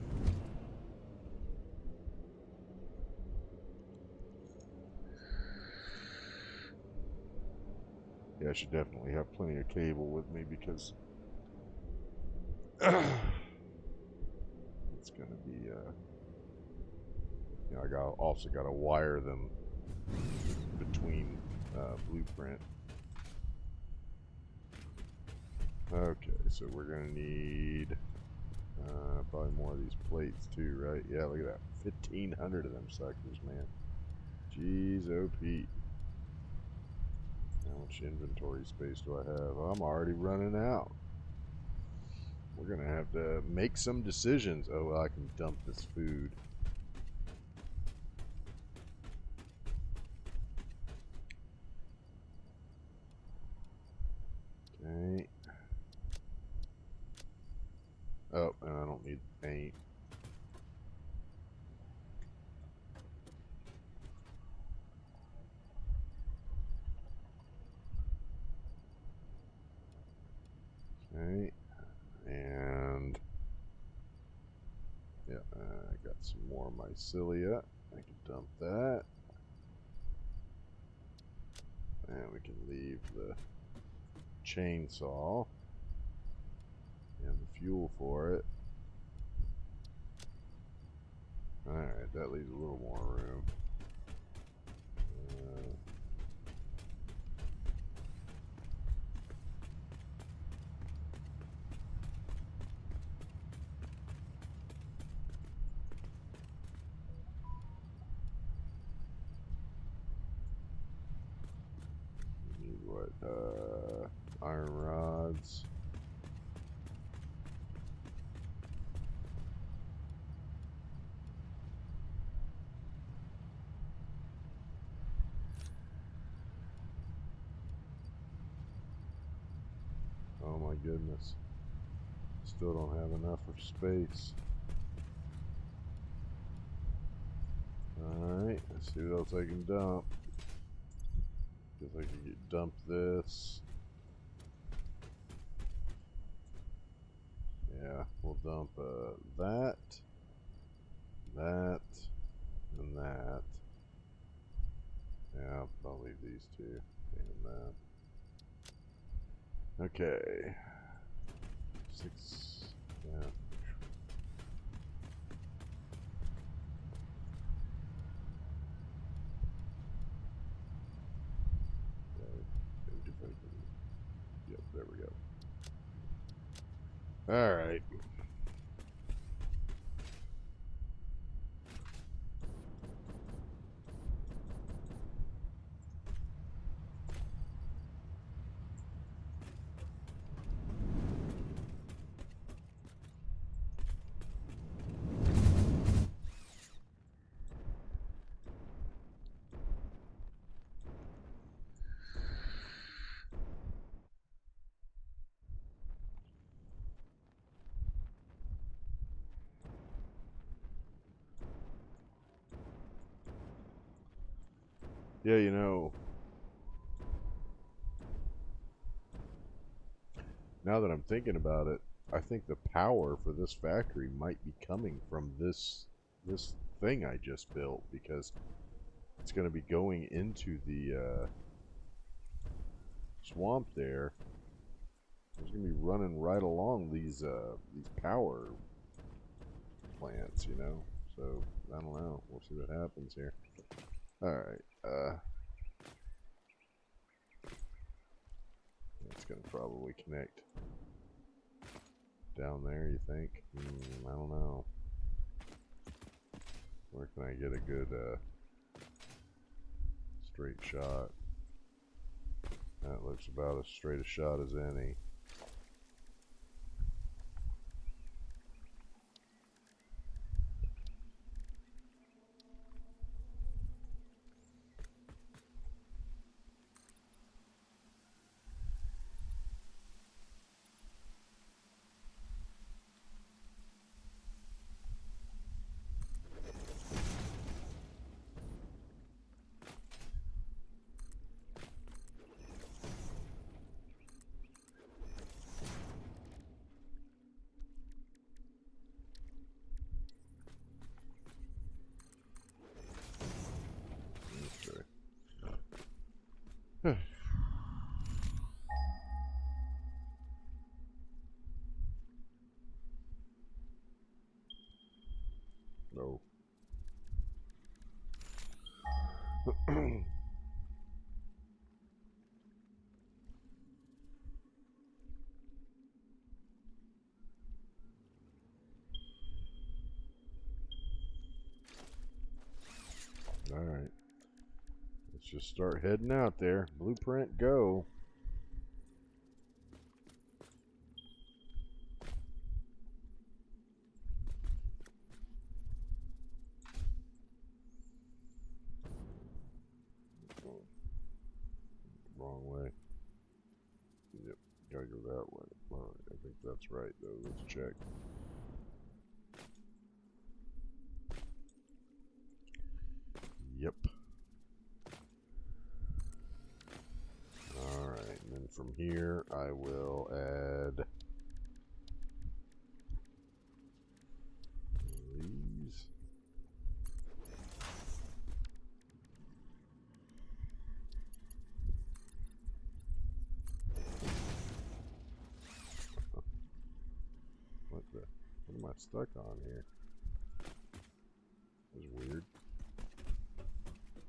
Speaker 1: Yeah, I should definitely have plenty of cable with me because it's gonna be you know, also gotta wire them between blueprint. Okay, so we're gonna need probably more of these plates too, right? Yeah, look at that, 1,500 of them suckers, man. Jeez, oh Pete. How much inventory space do I have? I'm already running out. We're gonna have to make some decisions. Oh, well, I can dump this food. Okay. Oh, and I don't need paint. Okay. And yeah, I got some more mycelia. I can dump that. And we can leave the chainsaw and the fuel for it. Alright, that leaves a little more room. We need what? Iron rods. Oh my goodness. Still don't have enough of space. Alright, let's see what else I can dump. Guess I can dump this. Yeah, we'll dump that, that, and that. Yeah, I'll leave these two and that. Okay. 6, yeah. Yep, there we go. Alright. Yeah, you know, now that I'm thinking about it, I think the power for this factory might be coming from this thing I just built, because it's going to be going into the swamp there. It's going to be running right along these power plants, you know. So I don't know. We'll see what happens here. All right. It's going to probably connect down there, you think? I don't know. Where can I get a good straight shot? That looks about as straight a shot as any. No. Alright. Let's just start heading out there. Blueprint, go. Wrong way. Yep, gotta go that way. Alright, I think that's right though. Let's check. Yep. Alright, and then from here I will add these. What am I stuck on here? That's weird.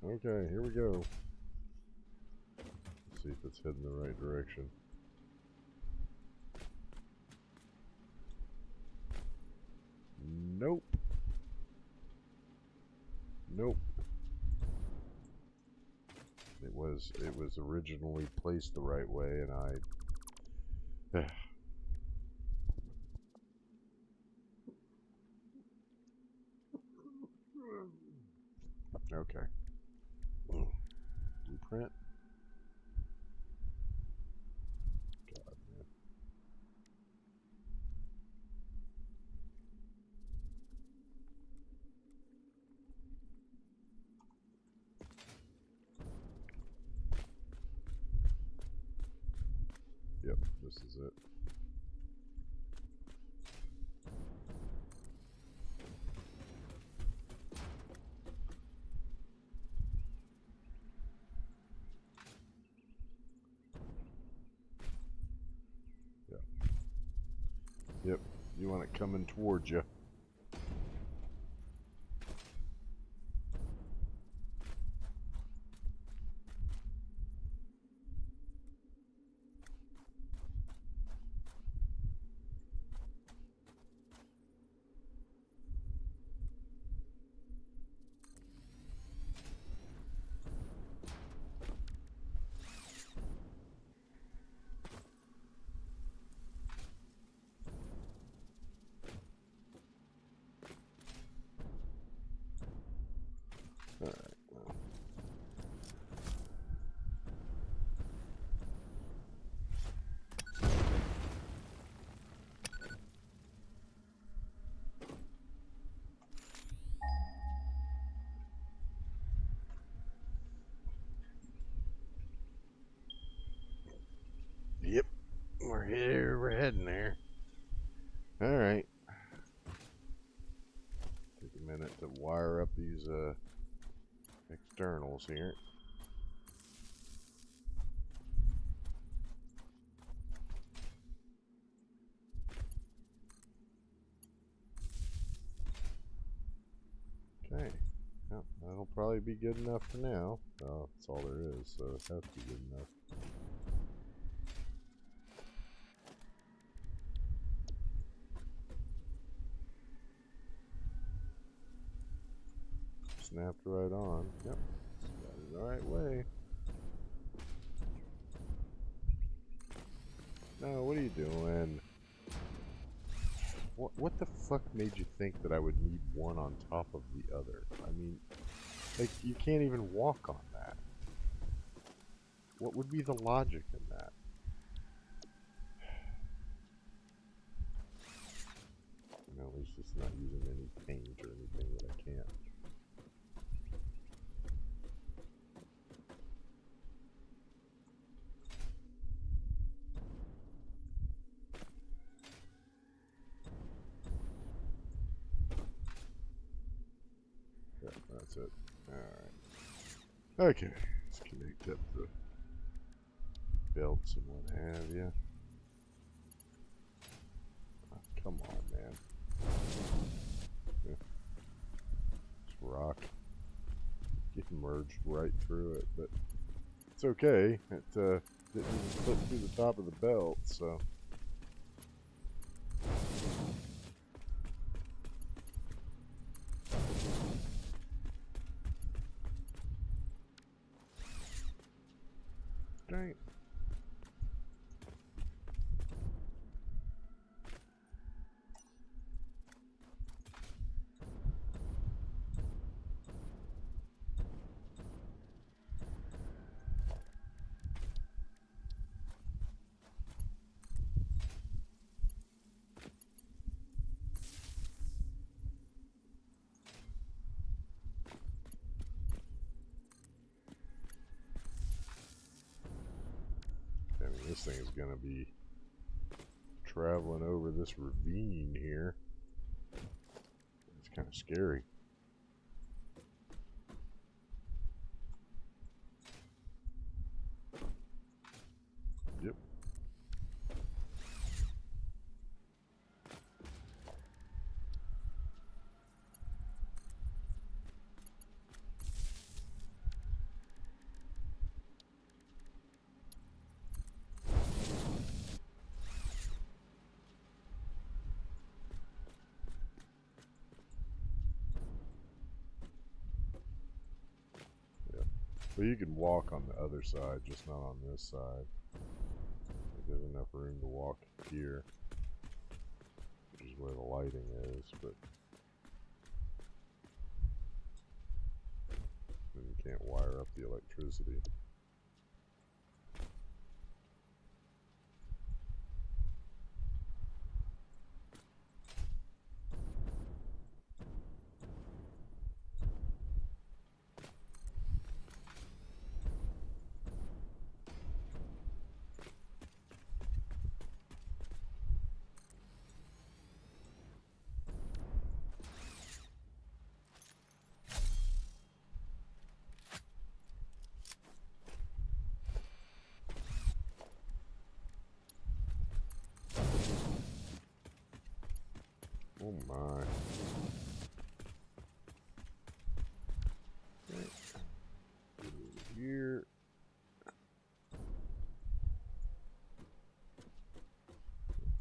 Speaker 1: Okay, here we go. Let's see if it's heading the right direction. Nope. Nope. It was originally placed the right way, and I okay. Blueprint. God, man. Yep, this is it. Yep. Yep. You want it coming towards you. Alright, well. Yep, we're here. We're heading there. All right. Take a minute to wire up these externals here. Okay. Yep, that'll probably be good enough for now. Oh, that's all there is, so it has to be good enough. Snapped right on. Yep. Got it the right way. No, what are you doing? What the fuck made you think that I would need one on top of the other? I mean, like, you can't even walk on that. What would be the logic in that? You know, at least it's not using any paint or anything that I can't. Yep, that's it. Alright. Okay, let's connect up the belts and what have you. Oh, come on, man. Yeah. This rock. Get merged right through it, but it's okay. It didn't even clip through the top of the belt, so. Dang. I mean, this thing is going to be traveling over this ravine here. It's kind of scary. Yep. But you can walk on the other side, just not on this side. There's enough room to walk here, which is where the lighting is, but then you can't wire up the electricity. Oh my. Okay. Over here.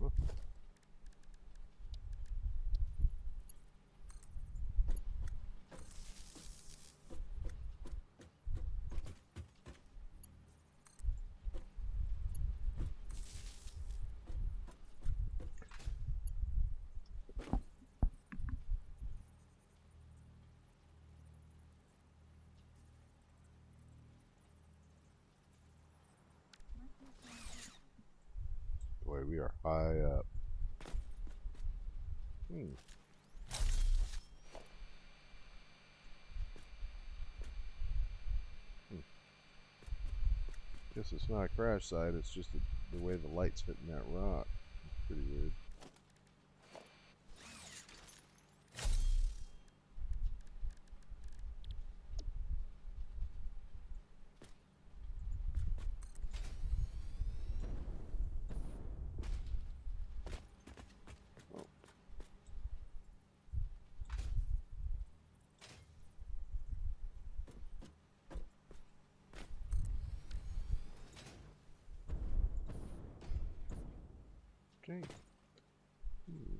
Speaker 1: Huh. Boy, we are high up. Hmm. Guess it's not a crash site, it's just the way the light's hitting that rock. It's pretty weird. Oh. Okay. Hmm.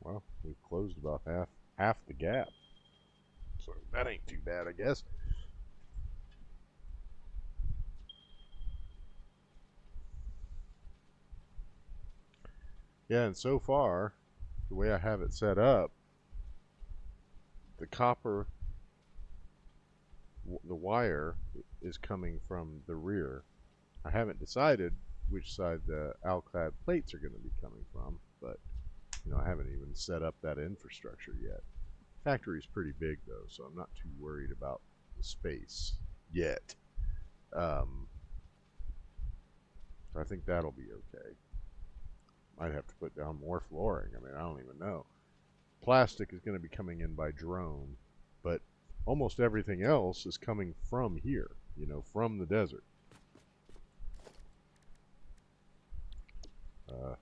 Speaker 1: Well, we've closed about half the gap. So that ain't too bad, I guess. Yeah, and so far, the way I have it set up, the copper, the wire is coming from the rear. I haven't decided which side the alclad plates are going to be coming from, but I haven't even set up that infrastructure yet. Factory's pretty big though, so I'm not too worried about the space yet. So I think that'll be okay. Might have to put down more flooring. I mean, I don't even know. Plastic is going to be coming in by drone, but almost everything else is coming from here, from the desert.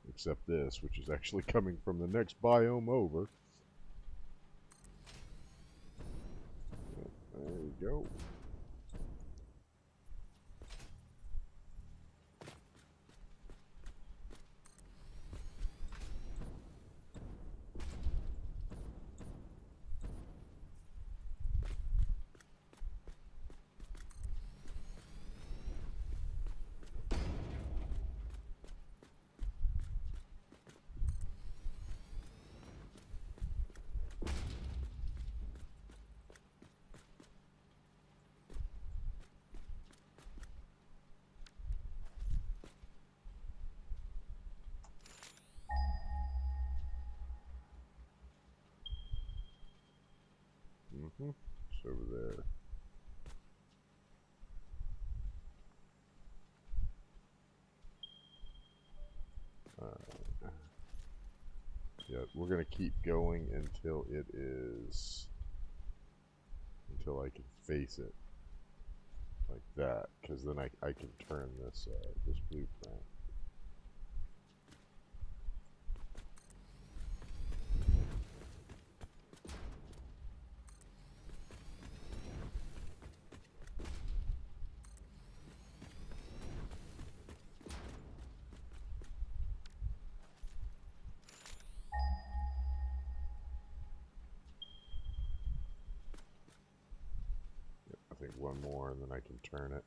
Speaker 1: Except this, which is actually coming from the next biome over. There we go. It's over there. Yeah, we're gonna keep going until I can face it like that, because then I can turn this blueprint. I think one more and then I can turn it.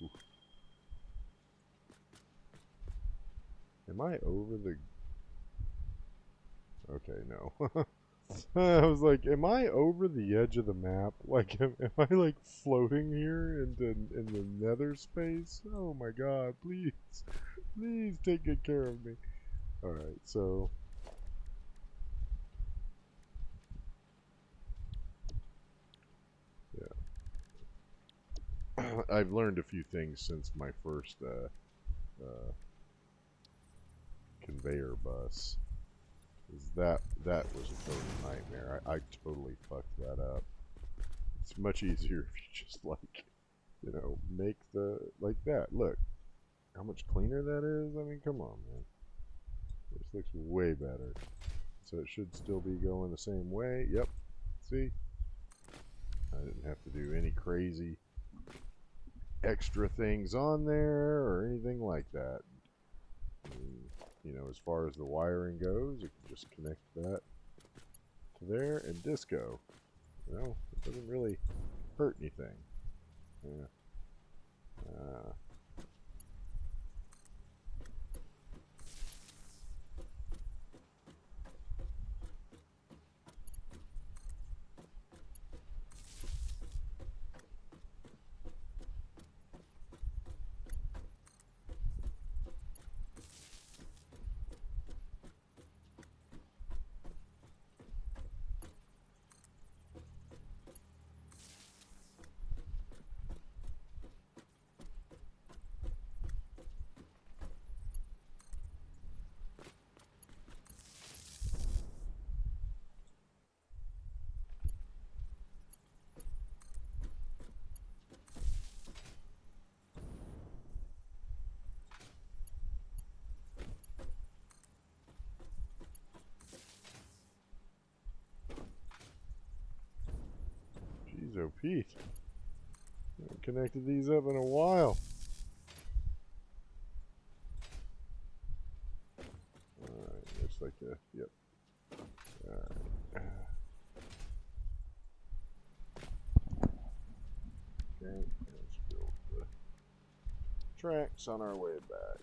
Speaker 1: Oof. Am I over the... Okay, no. I was like, am I over the edge of the map? Like, am I like floating here in the nether space? Oh my god, please. Please take good care of me. Alright, so... Yeah. I've learned a few things since my first conveyor bus. That was a total nightmare. I totally fucked that up. It's much easier if you just like, make like that. Look, how much cleaner that is. I mean, come on, man. This looks way better. So it should still be going the same way. Yep. See? I didn't have to do any crazy extra things on there or anything like that. As far as the wiring goes, you can just connect that to there and disco. It doesn't really hurt anything. Yeah. Jeez, oh Pete. Haven't connected these up in a while. Alright, looks like a, yep. Alright. Okay, let's build the tracks on our way back.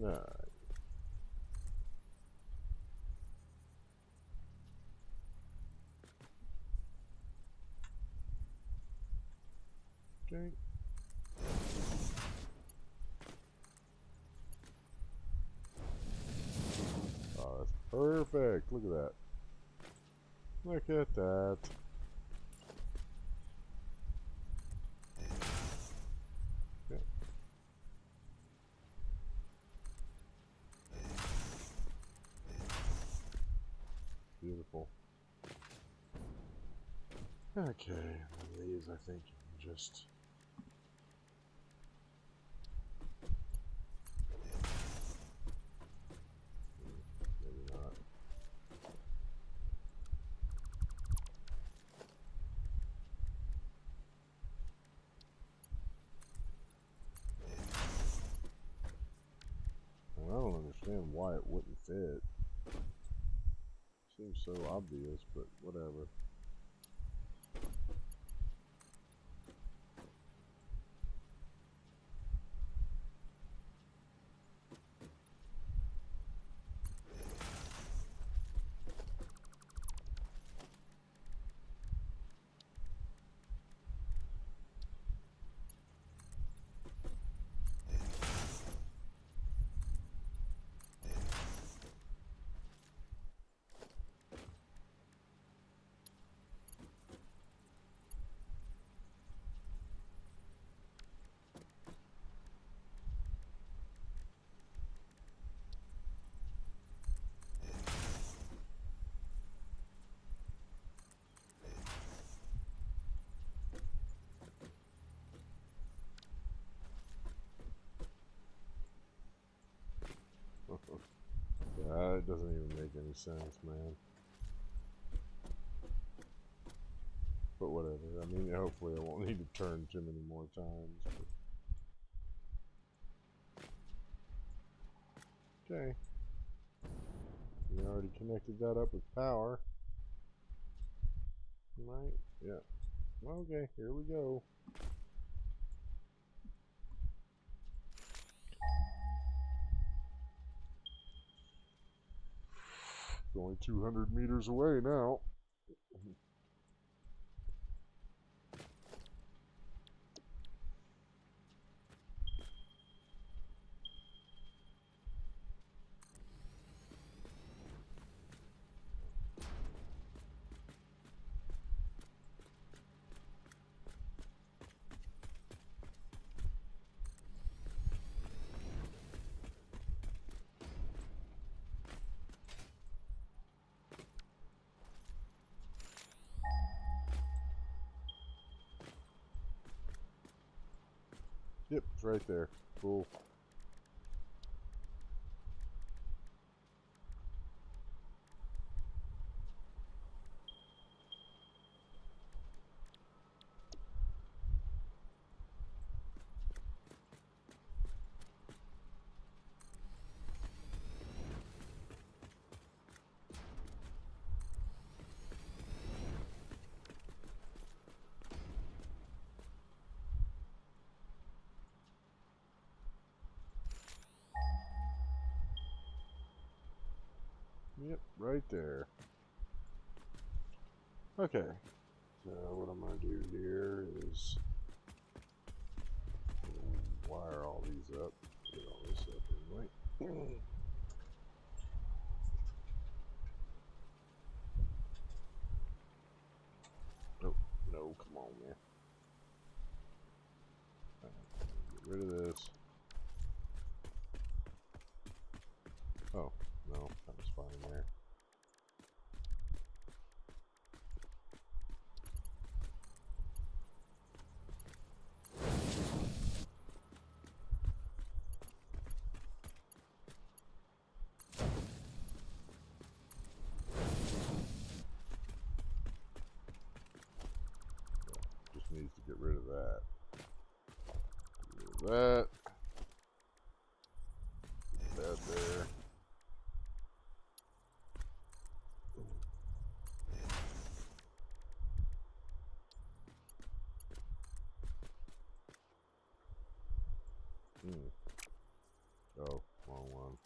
Speaker 1: Alright. Okay. Oh, that's perfect. Look at that. Look at that. Okay. Beautiful. Okay, these I think you can just maybe not. I don't understand why it wouldn't fit. Seems so obvious, but whatever. Yeah, it doesn't even make any sense, man. But whatever. I mean, hopefully I won't need to turn too many more times. But... Okay. We already connected that up with power. Right? Yeah. Okay, here we go. It's only 200 meters away now. Yep, it's right there. Cool. Yep, right there. Okay, so what I'm going to do here is wire all these up. Get all this up anyway. rid of this. Oh, no, that was fine there. Just needs to get rid of that. Get rid of that. Put that there. Oh, wrong one.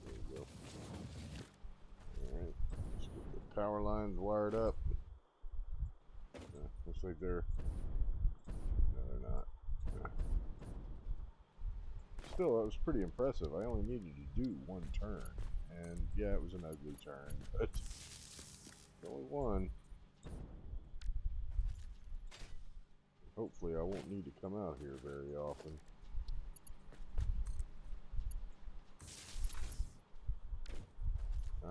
Speaker 1: There we go. Alright, let's get the power lines wired up. Looks like they're... No, they're not. Still, that was pretty impressive. I only needed to do one turn. And yeah, it was an ugly turn, but only one. Hopefully I won't need to come out here very often.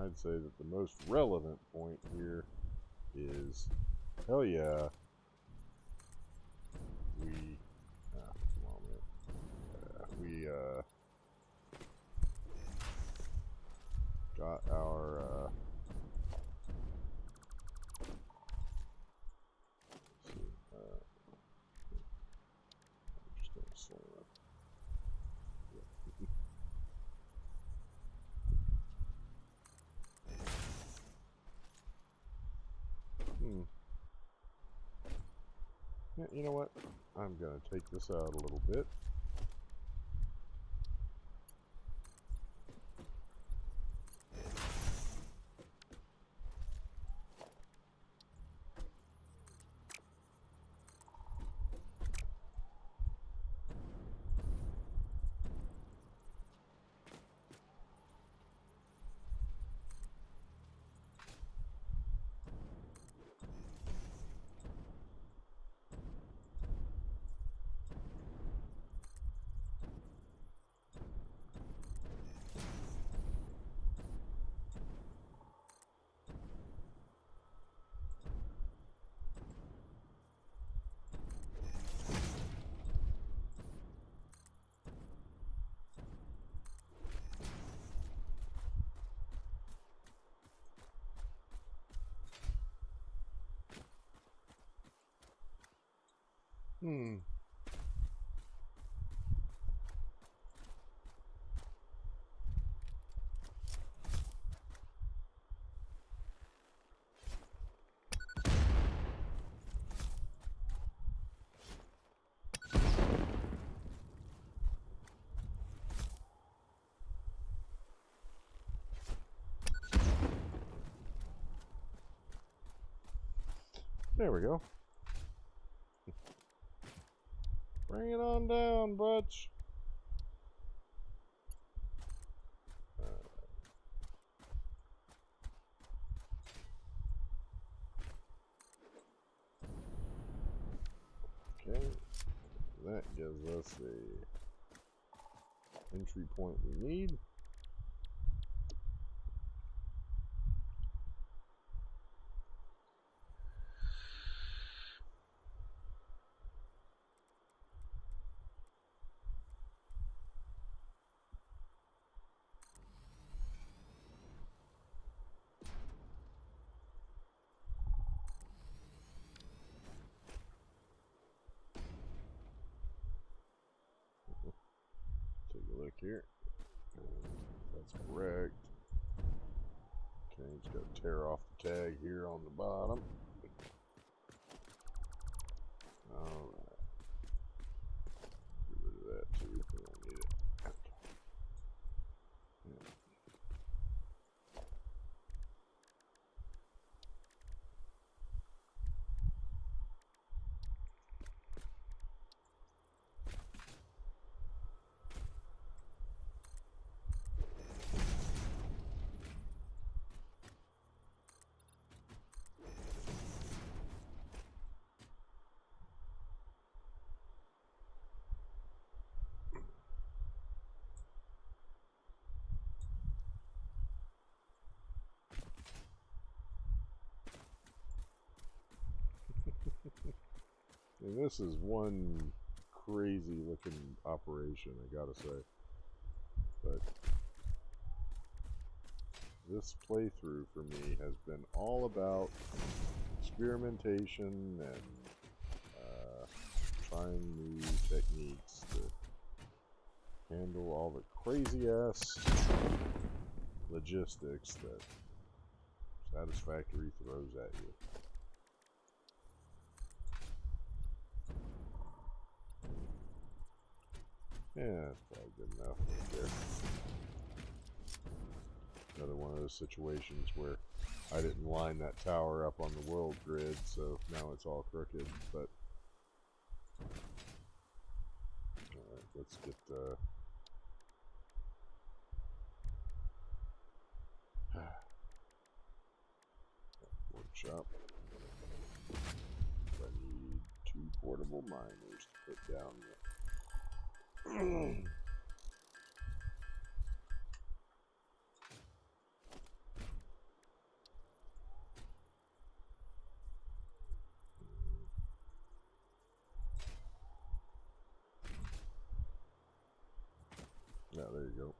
Speaker 1: I'd say that the most relevant point here is, hell yeah, we, come on, man. Got our, let's see, I'm just gonna slam up. Yeah, you know what? I'm gonna take this out a little bit. There we go. Bring it on down, Butch. Okay, that gives us a entry point we need. Take a look here. That's correct. Okay, just got to tear off the tag here on the bottom. Alright. Get rid of that too. We don't need it. Yeah. And this is one crazy looking operation, I gotta say. But this playthrough for me has been all about experimentation and trying new techniques to handle all the crazy ass logistics that Satisfactory throws at you. Yeah, that's probably good enough right there. Another one of those situations where I didn't line that tower up on the world grid, so now it's all crooked, but alright, let's get workshop. I need 2 portable miners to put down the yeah, there you go.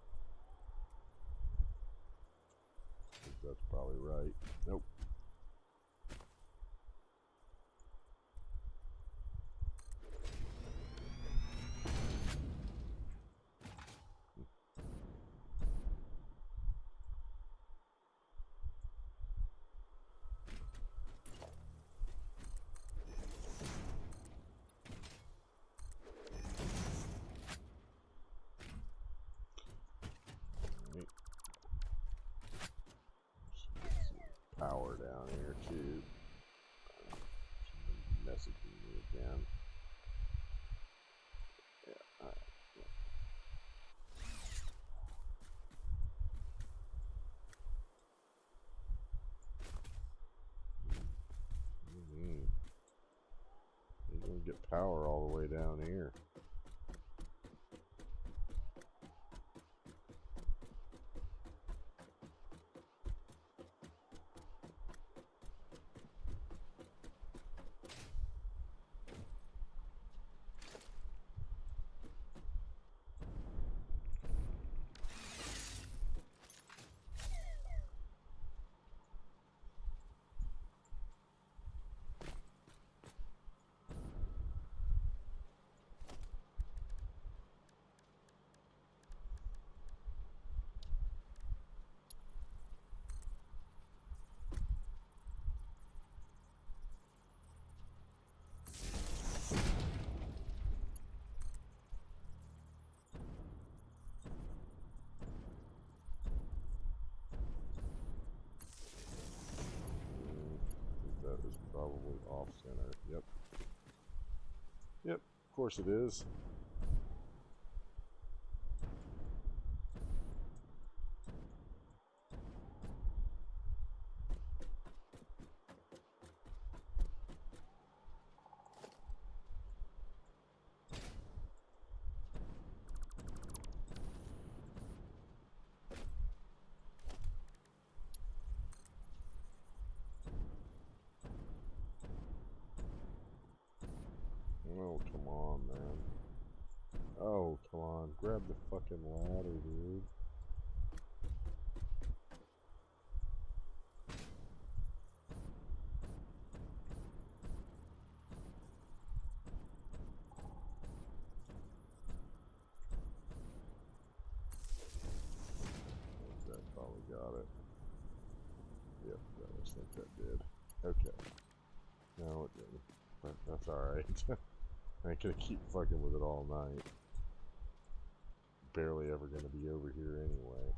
Speaker 1: I think that's probably right. Nope. Right. Let's get some power down here too. Somebody's messaging me again. Yeah, alright. You're gonna get power all the way down here. That is probably off center. Yep. Yep, of course it is. Oh, come on, man. Oh, come on. Grab the fucking ladder, dude. That probably got it. Yep, I think that did. Okay. No, it didn't. But that's alright. I ain't gonna keep fucking with it all night. Barely ever gonna be over here anyway.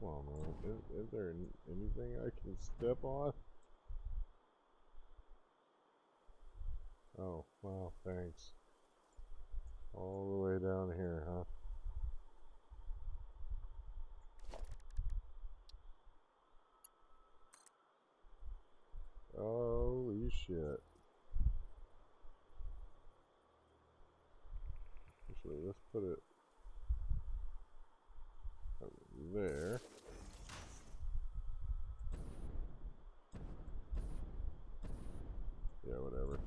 Speaker 1: Come on, man. Is there anything I can step on? Oh, wow, thanks. All the way down here, huh? Holy shit. Actually, let's put it over there. Yeah, whatever.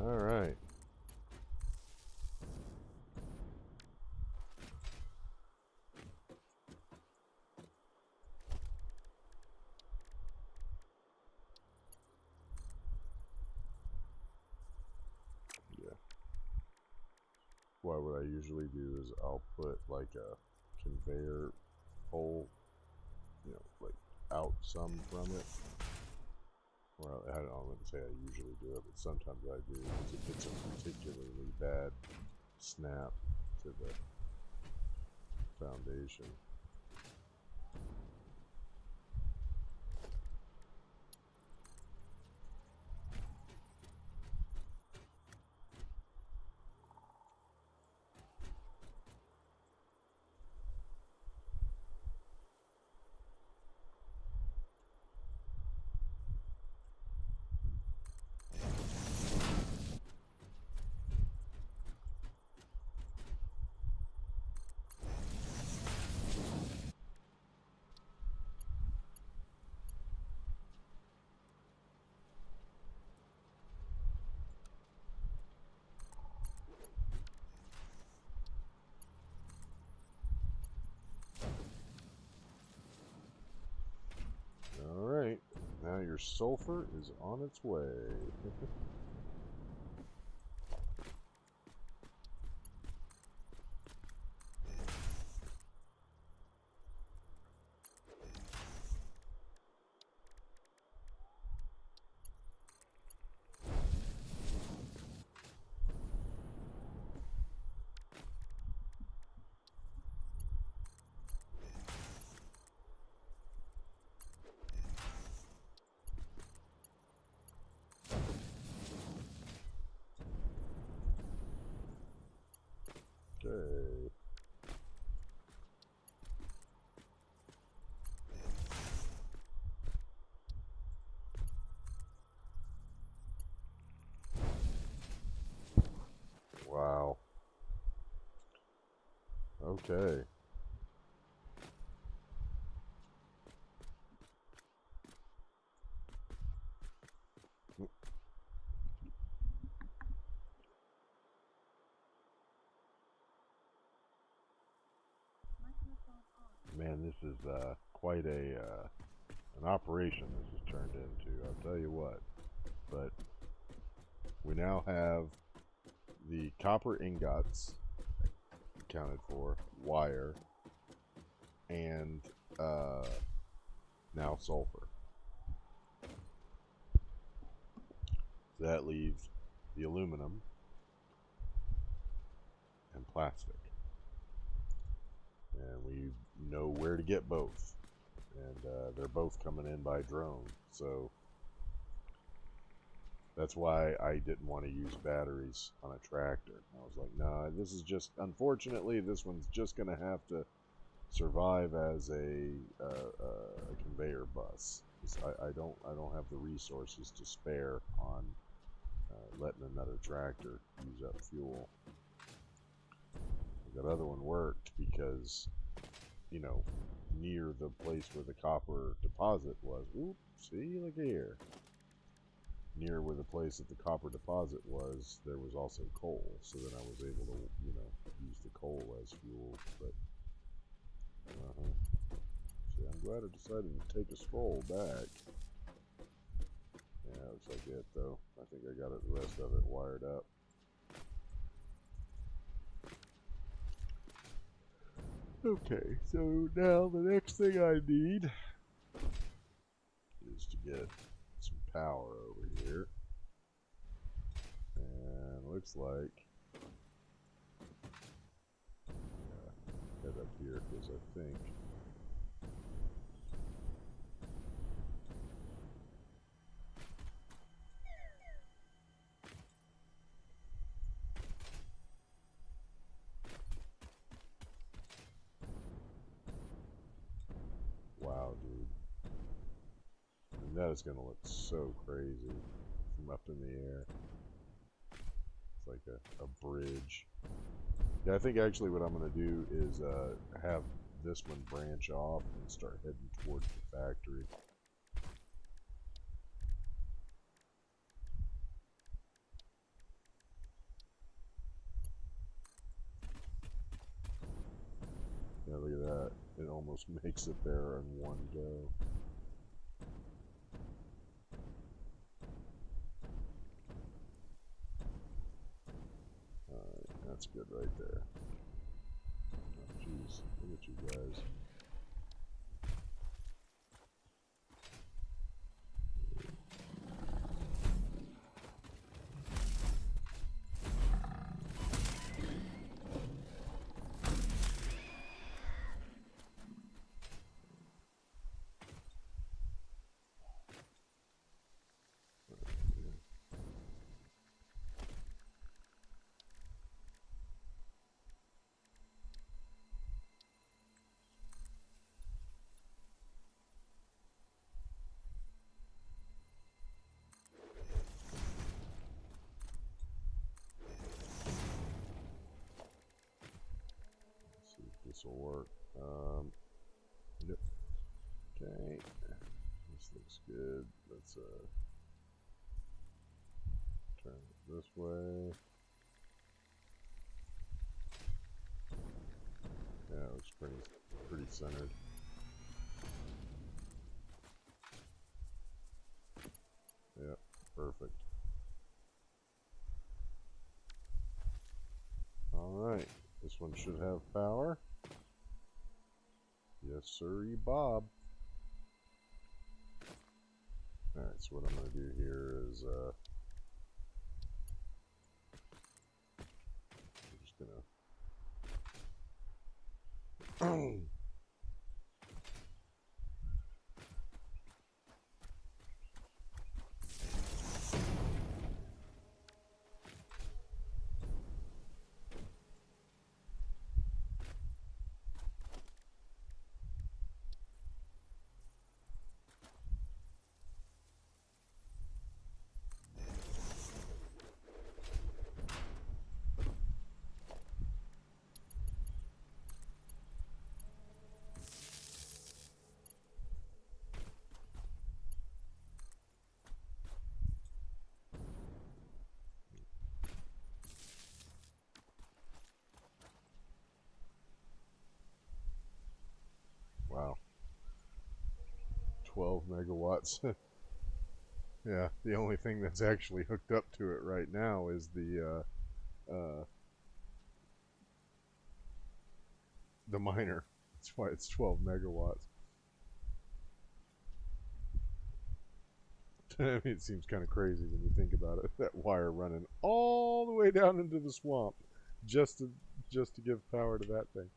Speaker 1: All right. Yeah. What I usually do is I'll put like a conveyor pole, you know, like out some from it. Well, I wouldn't say I usually do it, but sometimes I do. If it's a particularly bad snap to the foundation. Alright, now your sulfur is on its way. Okay. Wow. Okay. Man, this is quite an operation this has turned into, I'll tell you what. But we now have the copper ingots accounted for, wire, and now sulfur. So that leaves the aluminum and plastic. And we know where to get both. And they're both coming in by drone. So that's why I didn't want to use batteries on a tractor. I was like, nah, this is just, unfortunately, this one's just going to have to survive as a conveyor bus. I don't have the resources to spare on letting another tractor use up fuel. That other one worked because, you know, near the place where the copper deposit was. Oop, see, look here. Near where the place that the copper deposit was, there was also coal. So then I was able to, you know, use the coal as fuel. But, see, I'm glad I decided to take a stroll back. Yeah, looks like it, though. I think I got the rest of it wired up. Okay, so now the next thing I need get some power over here. And looks like head up here because I think wow, dude. And that is gonna look so crazy from up in the air. It's like a bridge. Yeah, I think actually what I'm gonna do is have this one branch off and start heading towards the factory. Yeah, look at that. It almost makes it there in one go. Alright, that's good right there. Oh, jeez, look at you guys. This will work. Yep. Okay. This looks good. Let's turn it this way. Yeah, it looks pretty centered. Yep, perfect. Alright, this one should have power. Yes, sirree, Bob. Alright, so what I'm going to do here is, I'm just going to wow. 12 megawatts. Yeah, the only thing that's actually hooked up to it right now is the miner. That's why it's 12 megawatts. I mean, it seems kind of crazy when you think about it. That wire running all the way down into the swamp just to give power to that thing.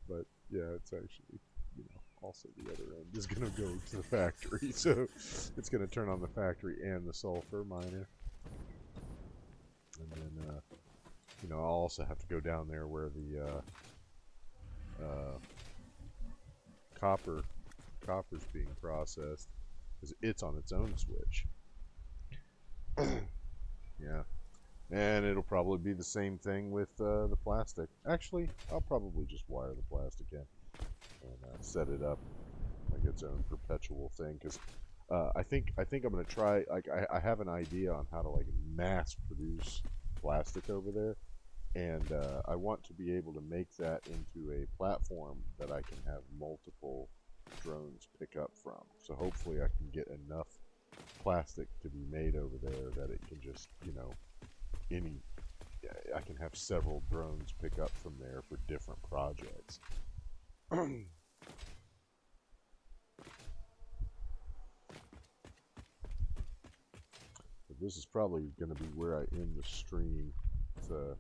Speaker 1: But yeah, it's actually, you know, also the other end is going to go to the factory. So it's going to turn on the factory and the sulfur miner. And then, you know, I'll also have to go down there where the copper's being processed, because it's on its own switch. Yeah, and it'll probably be the same thing with the plastic. Actually, I'll probably just wire the plastic in and set it up like its own perpetual thing. Because I think I'm gonna try. Like I have an idea on how to like mass produce plastic over there, and I want to be able to make that into a platform that I can have multiple drones pick up from. So hopefully I can get enough plastic to be made over there that it can just, you know, I can have several drones pick up from there for different projects. this is probably going to be where I end the stream. I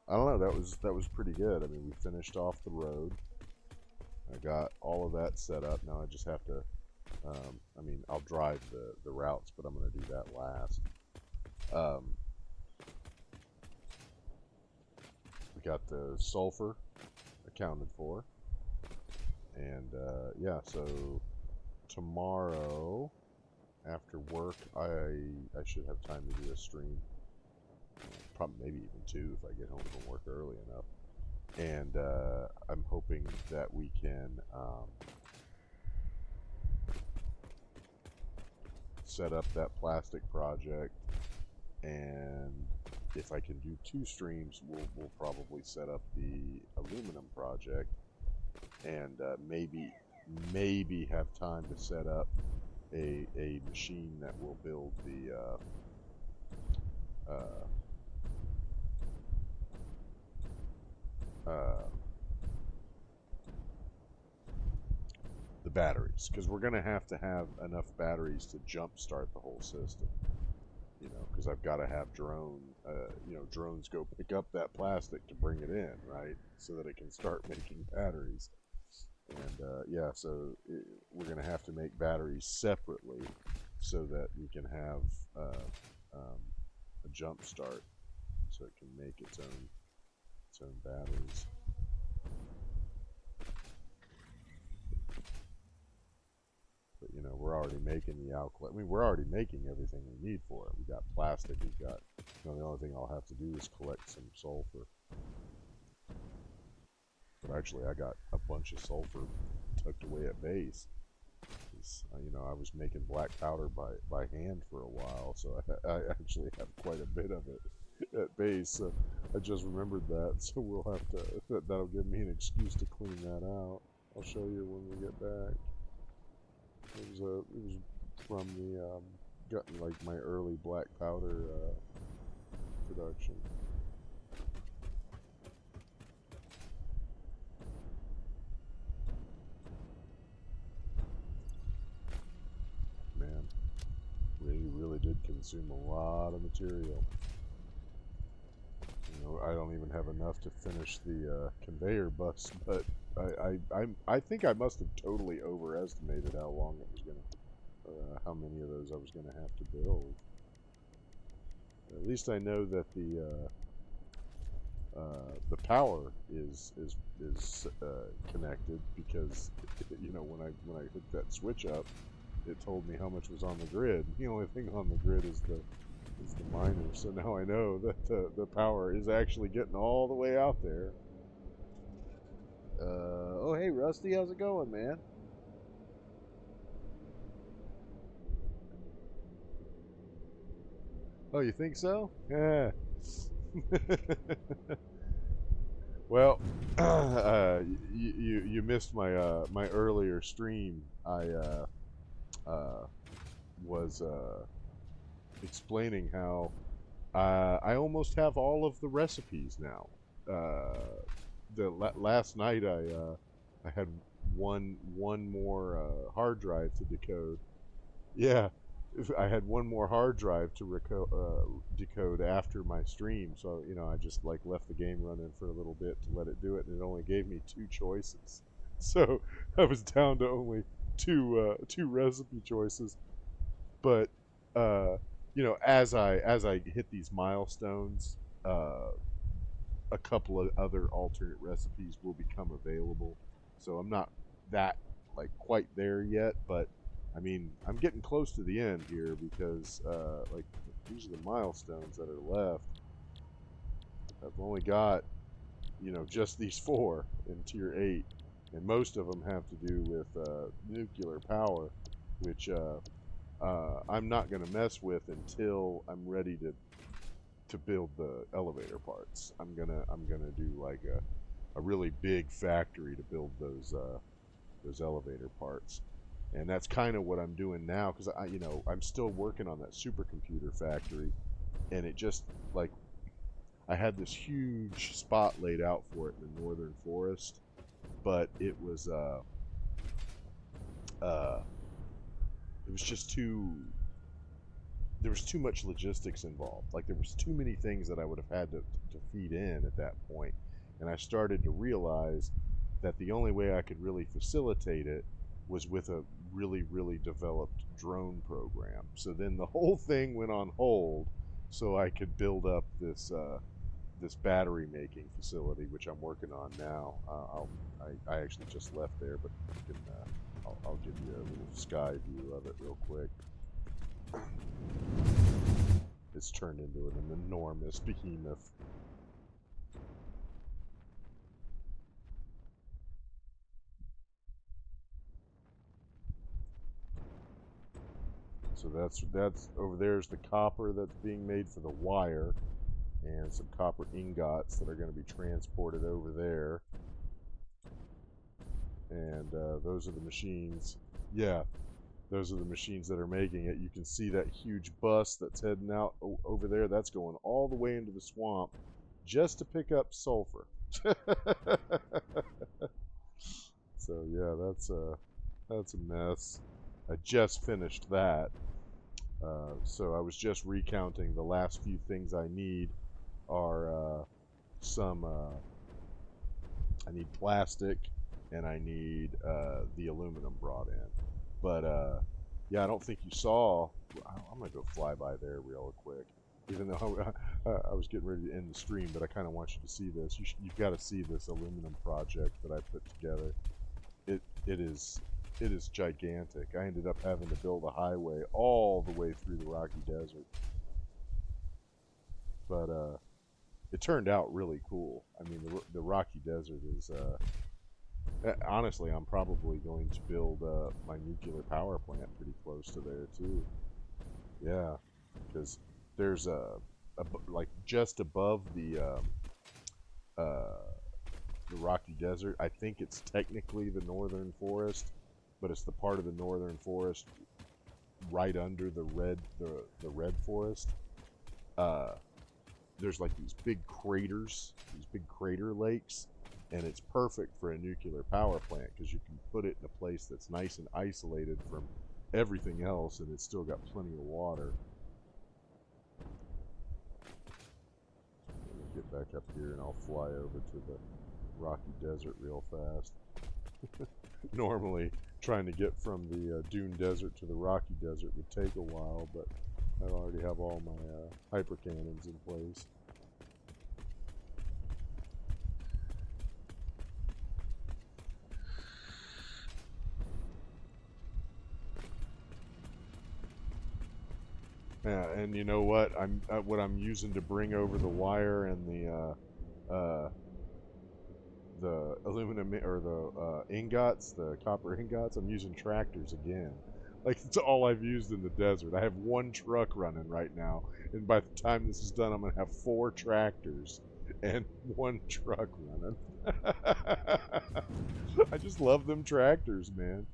Speaker 1: don't know. That was pretty good. I mean, we finished off the road. I got all of that set up. Now I just have to. I mean, I'll drive the routes, but I'm going to do that last. We got the sulfur accounted for, and yeah. So tomorrow after work, I should have time to do a stream. Probably maybe even two if I get home from work early enough. And I'm hoping that we can set up that plastic project, and if I can do 2 streams, we'll probably set up the aluminum project, and maybe have time to set up a machine that will build the batteries, because we're going to have enough batteries to jumpstart the whole system. You know, because I've got to have drones go pick up that plastic to bring it in, right, so that it can start making batteries. And yeah, so we're going to have to make batteries separately so that we can have a jump start, so it can make its own batteries. But you know, we're already making the alkaline. I mean, we're already making everything we need for it. We got plastic. We've got. You know, the only thing I'll have to do is collect some sulfur. But actually, I got a bunch of sulfur tucked away at base. You know, I was making black powder by hand for a while, so I actually have quite a bit of it at base. So I just remembered that, so we'll have to. That'll give me an excuse to clean that out. I'll show you when we get back. It was from the like my early black powder production. Man, really did consume a lot of material. You know, I don't even have enough to finish the conveyor bus, but I think I must have totally overestimated how long it was gonna, how many of those I was gonna have to build. At least I know that the power is connected, because you know, when I hooked that switch up, it told me how much was on the grid. The only thing on the grid is the miner. So now I know that the power is actually getting all the way out there. Oh hey Rusty, how's it going, man? Oh, you think so? Yeah. Well, you missed my my earlier stream. I was explaining how I almost have all of the recipes now. Last night I had one more hard drive to decode. Yeah, I had one more hard drive to decode after my stream, so you know, I just like left the game running for a little bit to let it do it, and it only gave me 2 choices. So I was down to only two recipe choices. But you know, as I hit these milestones, a couple of other alternate recipes will become available. So I'm not that like quite there yet, but I mean, I'm getting close to the end here, because like, these are the milestones that are left. I've only got, you know, just these 4 in tier 8, and most of them have to do with nuclear power, which I'm not going to mess with until I'm ready to build the elevator parts. I'm gonna do like a really big factory to build those elevator parts, and that's kind of what I'm doing now, because you know, I'm still working on that supercomputer factory, and it just like, I had this huge spot laid out for it in the northern forest, but it was just too there was too much logistics involved. Like there was too many things that I would have had to feed in at that point. And I started to realize that the only way I could really facilitate it was with a really, really developed drone program. So then the whole thing went on hold so I could build up this battery making facility, which I'm working on now. I actually just left there, but you can, I'll give you a little sky view of it real quick. It's turned into an enormous behemoth. So that's over there's the copper that's being made for the wire, and some copper ingots that are going to be transported over there. And those are the machines. Yeah, those are the machines that are making it. You can see that huge bus that's heading out over there. That's going all the way into the swamp just to pick up sulfur. So yeah, that's a mess. I just finished that. So I was just recounting the last few things I need are some I need plastic and I need the aluminum brought in. But yeah, I don't think you saw. I'm gonna go fly by there real quick. Even though I was getting ready to end the stream, but I kind of want you to see this. You've got to see this aluminum project that I put together. It is gigantic. I ended up having to build a highway all the way through the Rocky Desert, but it turned out really cool. I mean, the Rocky Desert is honestly, I'm probably going to build my nuclear power plant pretty close to there too. Yeah, because there's like just above the Rocky Desert. I think it's technically the northern forest, but it's the part of the northern forest right under the red forest. There's like these big craters, these big crater lakes, and it's perfect for a nuclear power plant because you can put it in a place that's nice and isolated from everything else, and it's still got plenty of water. Let me get back up here and I'll fly over to the Rocky Desert real fast. Normally, trying to get from the Dune Desert to the Rocky Desert would take a while, but I already have all my hyper cannons in place. Yeah, and you know what? What I'm using to bring over the wire and the aluminum or the ingots, the copper ingots. I'm using tractors again. Like it's all I've used in the desert. I have one truck running right now, and by the time this is done, I'm gonna have 4 tractors and one truck running. I just love them tractors, man.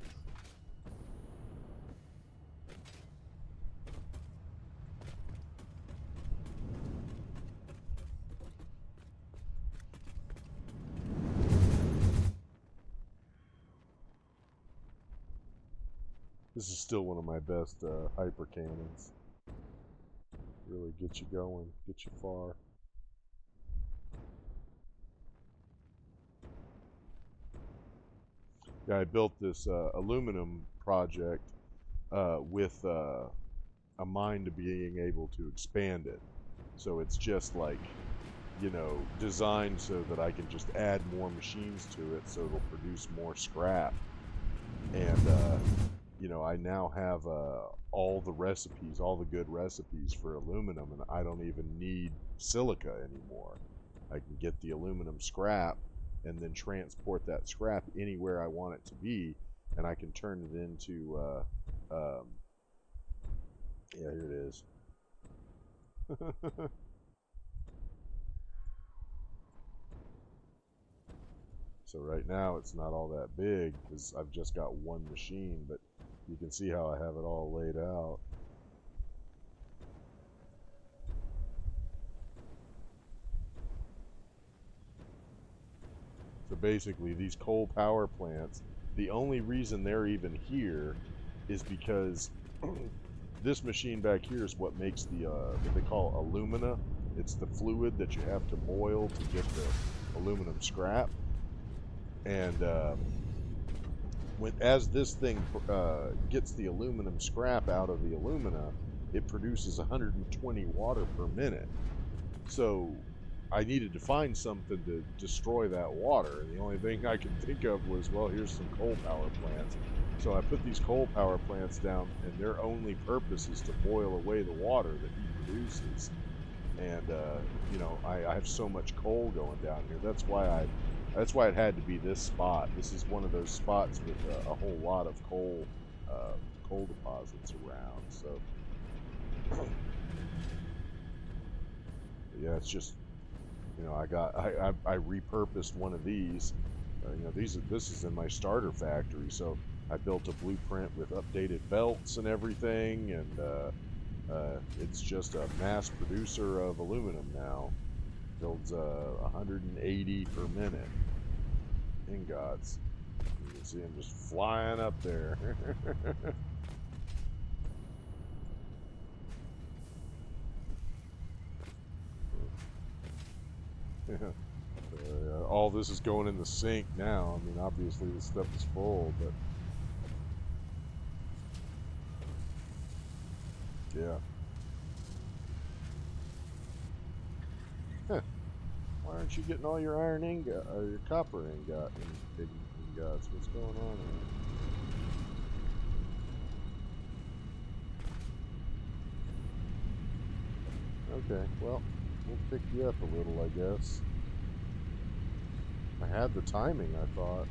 Speaker 1: This is still one of my best hyper cannons. Really get you going, get you far. Yeah, I built this aluminum project with a mind to being able to expand it. So it's just like, you know, designed so that I can just add more machines to it so it'll produce more scrap. And, you know, I now have all the recipes, all the good recipes for aluminum, and I don't even need silica anymore. I can get the aluminum scrap and then transport that scrap anywhere I want it to be, and I can turn it into, yeah, here it is. So right now it's not all that big because I've just got one machine, but you can see how I have it all laid out. So basically these coal power plants, the only reason they're even here is because this machine back here is what makes the what they call alumina. It's the fluid that you have to boil to get the aluminum scrap. And as this thing gets the aluminum scrap out of the alumina, it produces 120 water per minute. So I needed to find something to destroy that water, and the only thing I could think of was, well, here's some coal power plants. So I put these coal power plants down, and their only purpose is to boil away the water that he produces. And you know, I have so much coal going down here. That's why it had to be this spot. This is one of those spots with a whole lot of coal deposits around. So yeah, it's just, you know, I repurposed one of these. You know, this is in my starter factory, so I built a blueprint with updated belts and everything, and it's just a mass producer of aluminum now. Builds 180 per minute ingots. You can see them just flying up there. All this is going in the sink now. I mean, obviously this stuff is full, but yeah. Huh. Why aren't you getting all your iron ingot or your copper ingots? What's going on here? Okay, well, we'll pick you up a little, I guess. I had the timing, I thought.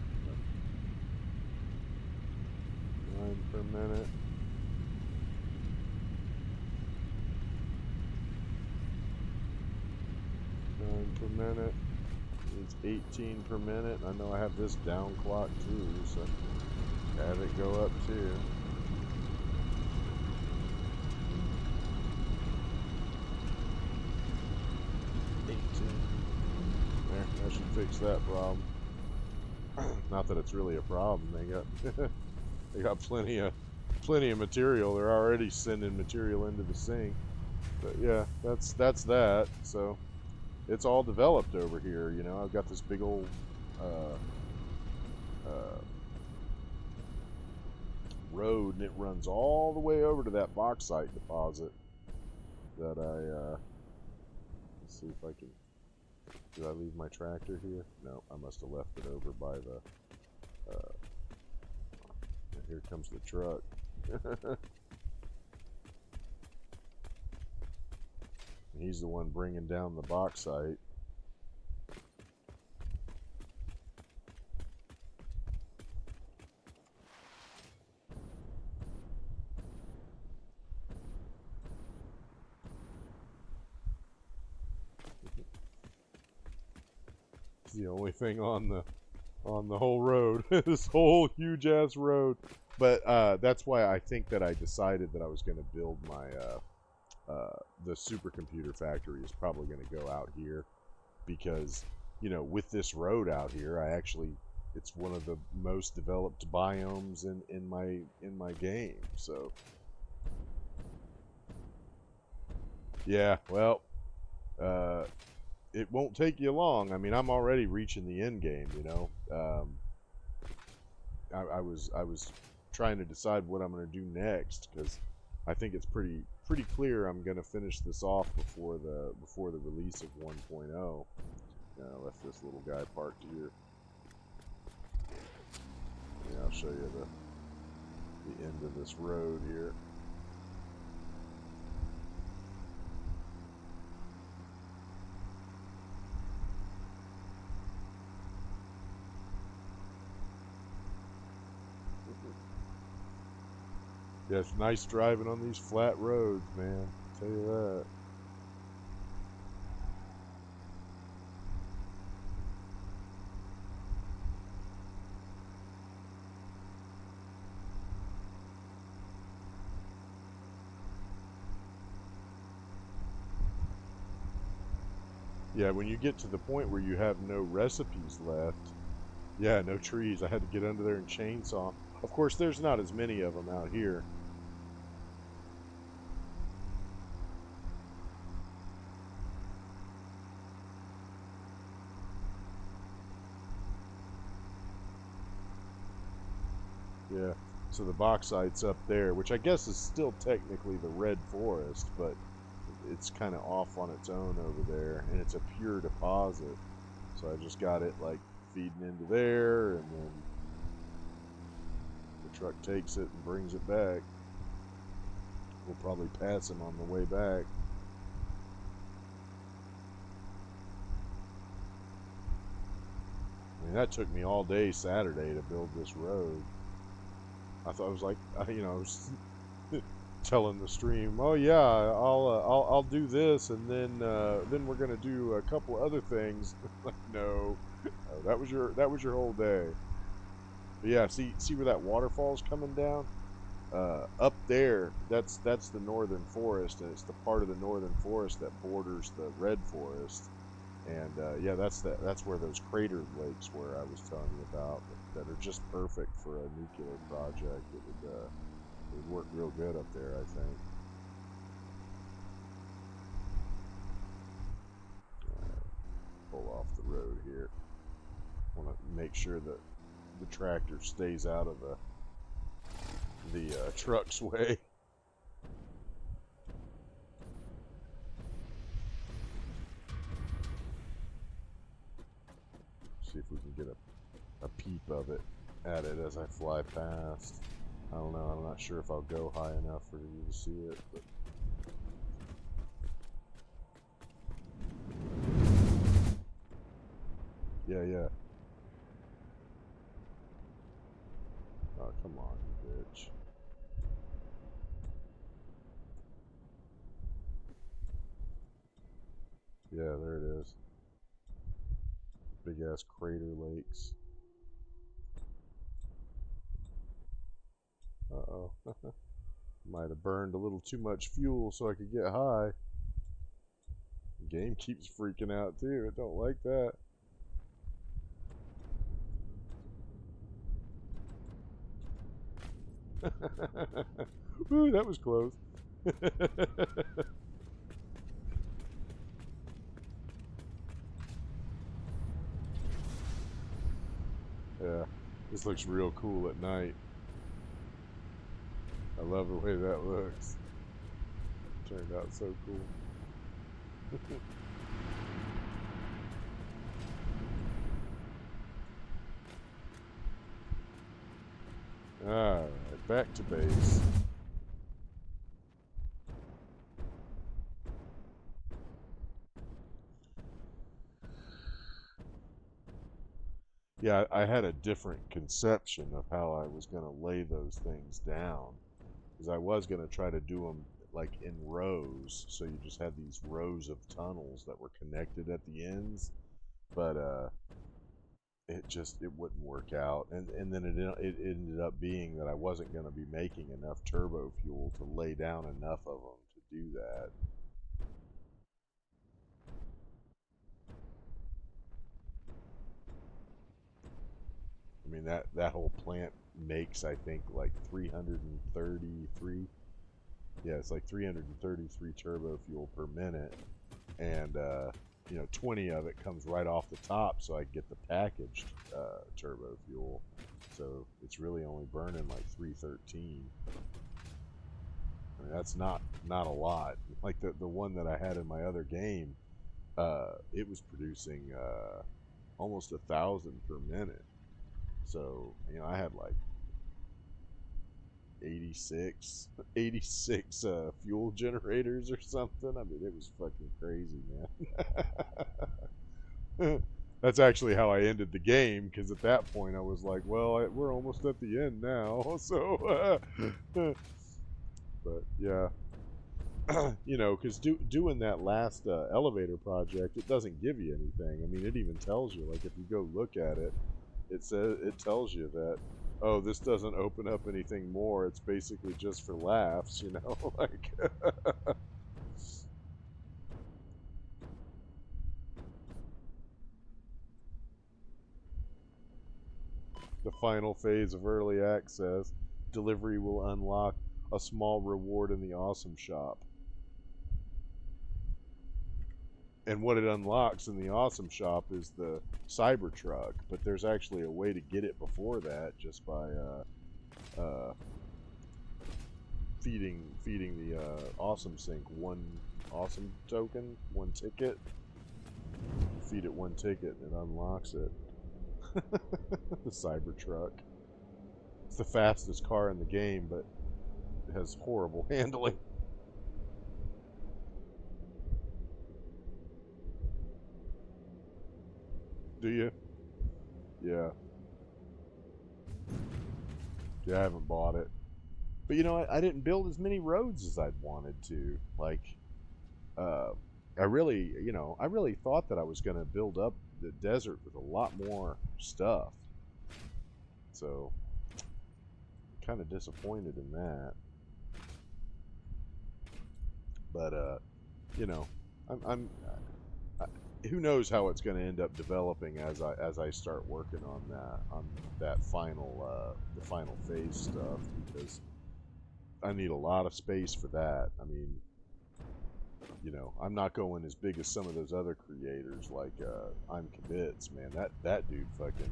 Speaker 1: 9 per minute. 9 per minute. It's 18 per minute. I know I have this down clock too, so have it go up too. There, I should fix that problem. Not that it's really a problem. They got plenty of material. They're already sending material into the sink. But yeah, that's that. So it's all developed over here. You know, I've got this big old road, and it runs all the way over to that bauxite deposit that let's see if I can. Did I leave my tractor here? No, I must have left it over by the, here comes the truck. He's the one bringing down the bauxite. It's the only thing on the whole road. This whole huge ass road. But that's why I think that I decided that I was going to build my the supercomputer factory is probably going to go out here, because, you know, with this road out here, it's one of the most developed biomes in my game. So yeah, well, it won't take you long. I mean, I'm already reaching the end game, you know. I was trying to decide what I'm going to do next, because I think it's pretty clear I'm going to finish this off before the release of 1.0. I left this little guy parked here. Yeah, I'll show you the end of this road here. Yeah, it's nice driving on these flat roads, man. I'll tell you that. Yeah, when you get to the point where you have no recipes left, yeah, no trees. I had to get under there and chainsaw. Of course, there's not as many of them out here. Yeah. So the bauxite's up there, which I guess is still technically the red forest, but it's kind of off on its own over there, and it's a pure deposit. So I just got it like feeding into there, and then the truck takes it and brings it back. We'll probably pass him on the way back. I mean, that took me all day Saturday to build this road. I thought I was like, you know, I was telling the stream, oh yeah, I'll do this, and then we're gonna do a couple other things. Like, no, that was your whole day. But yeah, see where that waterfall's coming down? Up there, that's the northern forest, and it's the part of the northern forest that borders the red forest. And yeah, that's where those crater lakes were I was telling you about, that are just perfect for a nuclear project. It would work real good up there, I think. Pull off the road here. Want to make sure that the tractor stays out of the truck's way. See if we can get a peep of it at it as I fly past. I don't know, I'm not sure if I'll go high enough for you to see it, but yeah. Oh, come on, you bitch. Yeah, there it is. Big ass crater lakes. Uh-oh. Might have burned a little too much fuel so I could get high. The game keeps freaking out too. It don't like that. Ooh, that was close. Yeah, this looks real cool at night. I love the way that looks. Turned out so cool. Alright, back to base. Yeah, I had a different conception of how I was going to lay those things down. Because I was going to try to do them like in rows, so you just had these rows of tunnels that were connected at the ends. But it wouldn't work out, and then it ended up being that I wasn't going to be making enough turbo fuel to lay down enough of them to do that. I mean, that whole plant makes, I think, like 333. Yeah, it's like 333 turbo fuel per minute, and you know, 20 of it comes right off the top, so I get the packaged turbo fuel. So it's really only burning like 313. I mean, that's not a lot. Like the one that I had in my other game, it was producing almost 1,000 per minute. So you know, I had like 86 fuel generators or something. I mean, it was fucking crazy, man. That's actually how I ended the game, because at that point I was like, well, we're almost at the end now. So, but yeah. You know, because doing that last elevator project, it doesn't give you anything. I mean, it even tells you, like, if you go look at it, it tells you that, oh, this doesn't open up anything more. It's basically just for laughs, you know, like. The final phase of early access, delivery will unlock a small reward in the awesome shop. And what it unlocks in the awesome shop is the Cybertruck, but there's actually a way to get it before that, just by uh, feeding the awesome sink one awesome token, one ticket. You feed it one ticket and it unlocks it. The Cybertruck. It's the fastest car in the game, but it has horrible handling. Do you? Yeah. Yeah, I haven't bought it. But you know, I didn't build as many roads as I'd wanted to. Like, uh, I really, you know, I really thought that I was going to build up the desert with a lot more stuff. So, kind of disappointed in that. But, you know, I'm who knows how it's going to end up developing as I start working on that final the final phase stuff, because I need a lot of space for that. I mean, you know, I'm not going as big as some of those other creators like I'm Kibitz, man. That dude fucking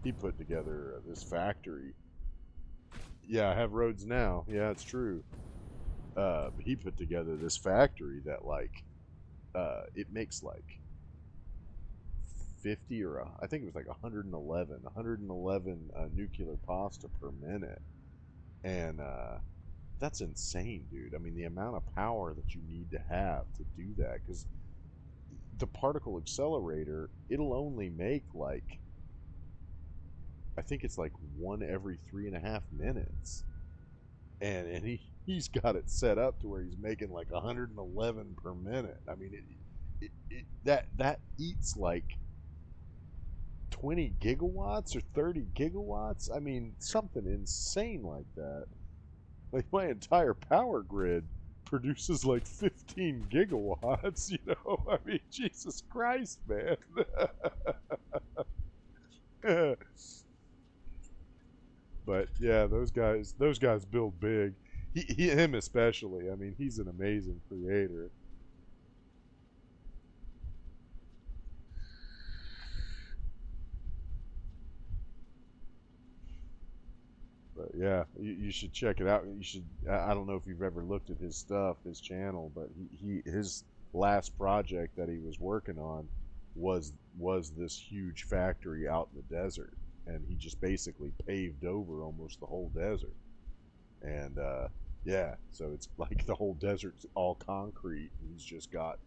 Speaker 1: he put together this factory. Yeah, I have roads now. Yeah, it's true. He put together this factory that like it makes like 50 or I think it was like 111 nuclear pasta per minute, and that's insane, dude. I mean, the amount of power that you need to have to do that, because the particle accelerator, it'll only make like, I think it's like one every 3.5 minutes, and he's got it set up to where he's making like 111 per minute. I mean, that eats like 20 gigawatts or 30 gigawatts. I mean, something insane like that. Like my entire power grid produces like 15 gigawatts, you know? I mean, Jesus Christ, man. But yeah, those guys build big. Him especially. I mean, he's an amazing creator. But yeah, you should check it out. You should. I don't know if you've ever looked at his stuff, his channel, but his last project that he was working on was this huge factory out in the desert, and he just basically paved over almost the whole desert. And yeah, so it's like the whole desert's all concrete, and he's just got,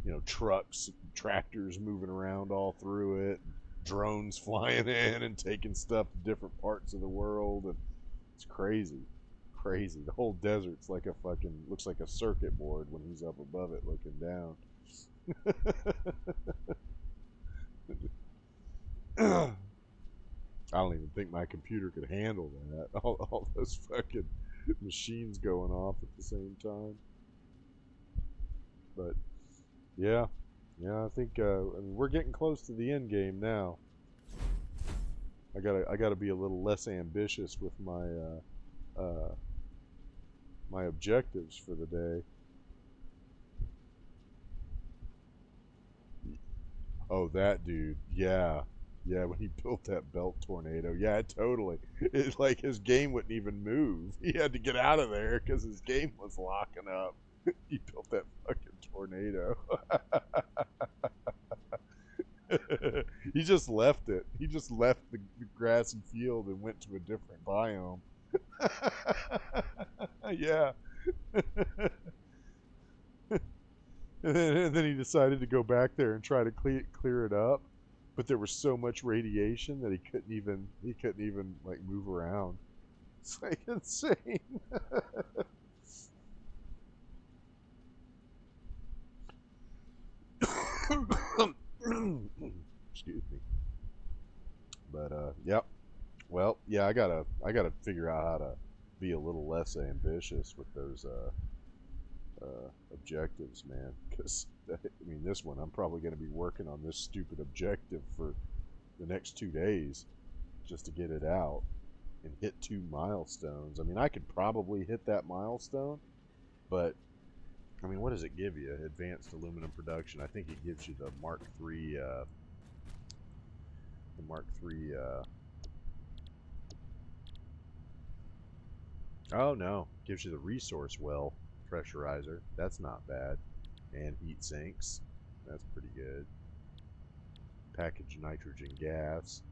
Speaker 1: you know, trucks, tractors moving around all through it, drones flying in and taking stuff to different parts of the world, and it's crazy, crazy. The whole desert's like a fucking looks like a circuit board when he's up above it looking down. I don't even think my computer could handle that. All those fucking machines going off at the same time. But yeah, yeah, I think I mean, we're getting close to the end game now. I gotta be a little less ambitious with my objectives for the day. Oh, that dude. Yeah. Yeah, when he built that belt tornado. Yeah, totally. It's like his game wouldn't even move. He had to get out of there because his game was locking up. He built that fucking tornado. He just left it. He just left the grassy field and went to a different biome. Yeah. And then he decided to go back there and try to clear it up, but there was so much radiation that he couldn't even like move around. It's like insane. Excuse me. But yep. Well, yeah, I gotta figure out how to be a little less ambitious with those objectives, man. Because I mean, this one I'm probably gonna be working on this stupid objective for the next 2 days just to get it out and hit 2 milestones. I mean, I could probably hit that milestone, but I mean, what does it give you? Advanced aluminum production. I think it gives you the Mark III, the Mark III Oh no, gives you the resource well pressurizer. That's not bad. And heat sinks. That's pretty good. Packaged nitrogen gas.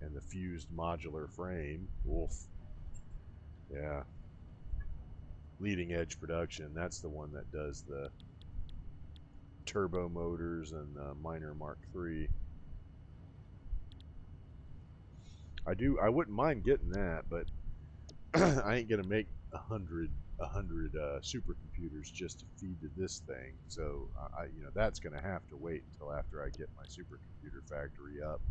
Speaker 1: And the fused modular frame. Wolf. Yeah. Leading edge production. That's the one that does the turbo motors and Miner Mark III. I wouldn't mind getting that, but I ain't gonna make a hundred supercomputers just to feed to this thing. So that's gonna have to wait until after I get my supercomputer factory up.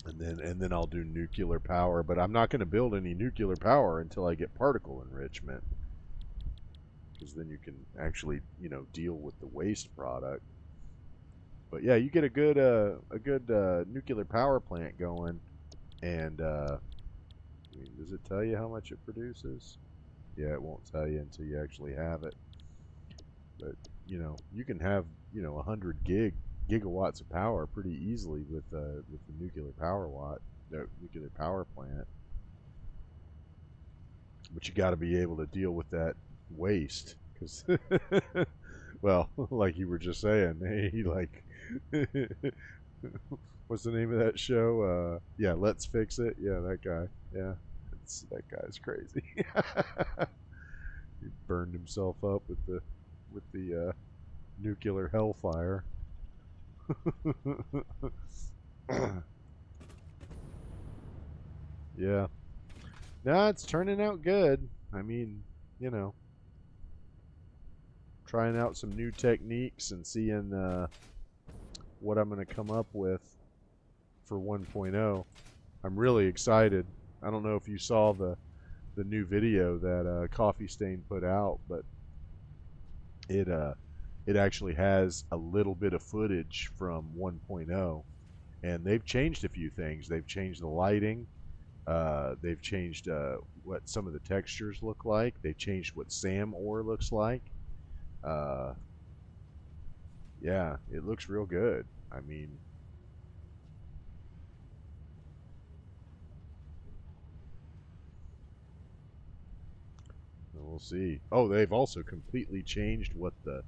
Speaker 1: And then I'll do nuclear power, but I'm not going to build any nuclear power until I get particle enrichment, because then you can actually deal with the waste product. But yeah, you get a good nuclear power plant going, and I mean, does it tell you how much it produces? Yeah, it won't tell you until you actually have it. But you can have 100 gigawatts of power pretty easily with the nuclear power plant. But you got to be able to deal with that waste, because well, like you were just saying, hey, like what's the name of that show? Yeah, Let's Fix It. Yeah, that guy. Yeah, that guy's crazy. He burned himself up with the nuclear hellfire. Yeah. No, it's turning out good. I mean, you know, trying out some new techniques and seeing what I'm going to come up with for 1.0. I'm really excited. I don't know if you saw the new video that Coffee Stain put out, but it uh it actually has a little bit of footage from 1.0, and they've changed a few things. They've changed the lighting. They've changed what some of the textures look like. They've changed what SAM ore looks like. Uh, yeah, it looks real good. I mean, we'll see. Oh, they've also completely changed what the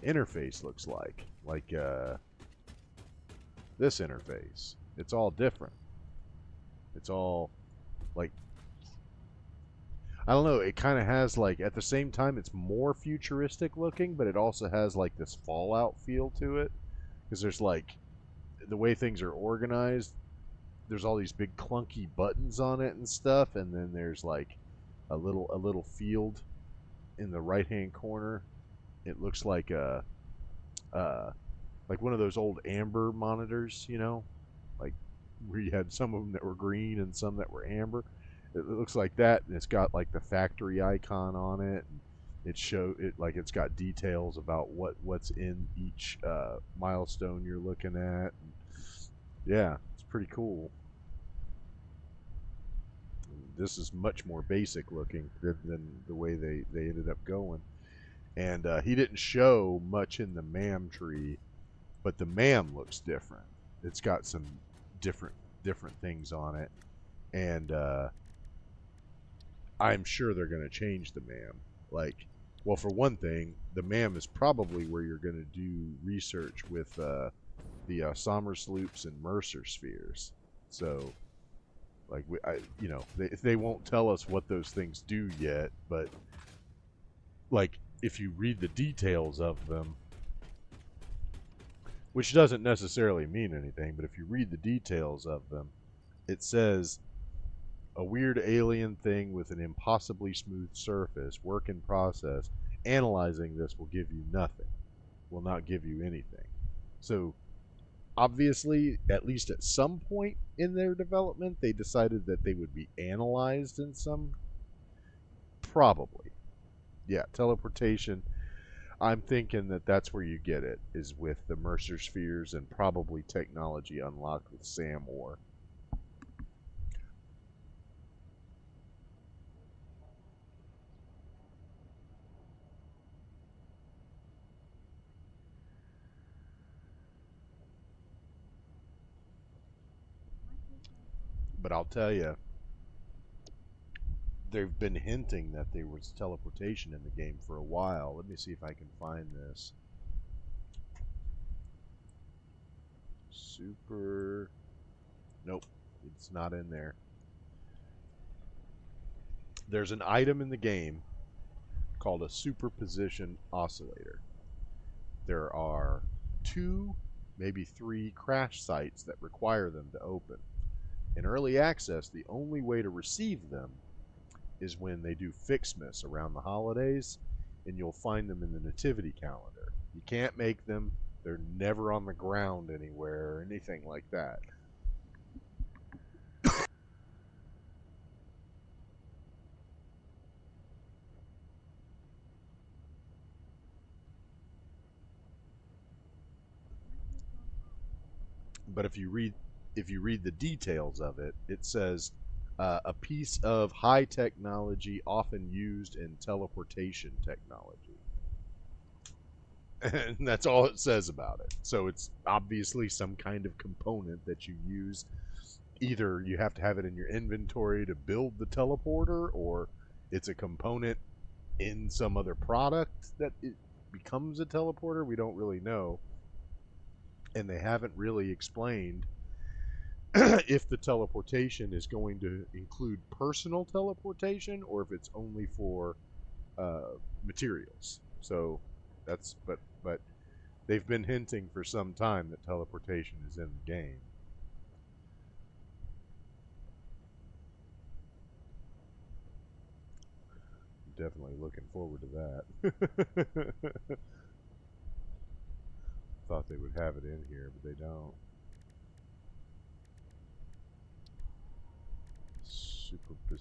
Speaker 1: interface looks like. Like this interface, it's all different. It's all like, I don't know. It kind of has like, at the same time, it's more futuristic looking, but it also has like this Fallout feel to it, because there's like the way things are organized. There's all these big clunky buttons on it and stuff, and then there's like a little field in the right hand corner. It looks uh like one of those old amber monitors, like where you had some of them that were green and some that were amber. It looks like that, and it's got like the factory icon on it, and it's got details about what's in each milestone you're looking at. And yeah, it's pretty cool. This is much more basic looking than the way they ended up going. And he didn't show much in the MAM tree, but the MAM looks different. It's got some different different things on it, and I'm sure they're going to change the MAM. Like, well, for one thing, the MAM is probably where you're going to do research with the Sommersloops and Mercer spheres. So, like, they won't tell us what those things do yet, but like, if you read the details of them, which doesn't necessarily mean anything, but if you read the details of them, it says a weird alien thing with an impossibly smooth surface, work in process. Analyzing this will give you nothing, will not give you anything. So, obviously, at least at some point in their development, they decided that they would be analyzed in some. Probably. Yeah, teleportation. I'm thinking that that's where you get it, is with the Mercer spheres and probably technology unlocked with Sam Ore. But I'll tell you, they've been hinting that there was teleportation in the game for a while. Let me see if I can find this. Super. Nope, it's not in there. There's an item in the game called a superposition oscillator. There are 2, maybe 3 crash sites that require them to open. In early access, the only way to receive them is when they do Fixmas around the holidays, and you'll find them in the nativity calendar. You can't make them. They're never on the ground anywhere or anything like that. But if you read the details of it, it says a piece of high technology often used in teleportation technology. And that's all it says about it. So it's obviously some kind of component that you use. Either you have to have it in your inventory to build the teleporter, or it's a component in some other product that it becomes a teleporter. We don't really know. And they haven't really explained if the teleportation is going to include personal teleportation or if it's only for materials. So that's but they've been hinting for some time that teleportation is in the game. I'm definitely looking forward to that. Thought they would have it in here, but they don't.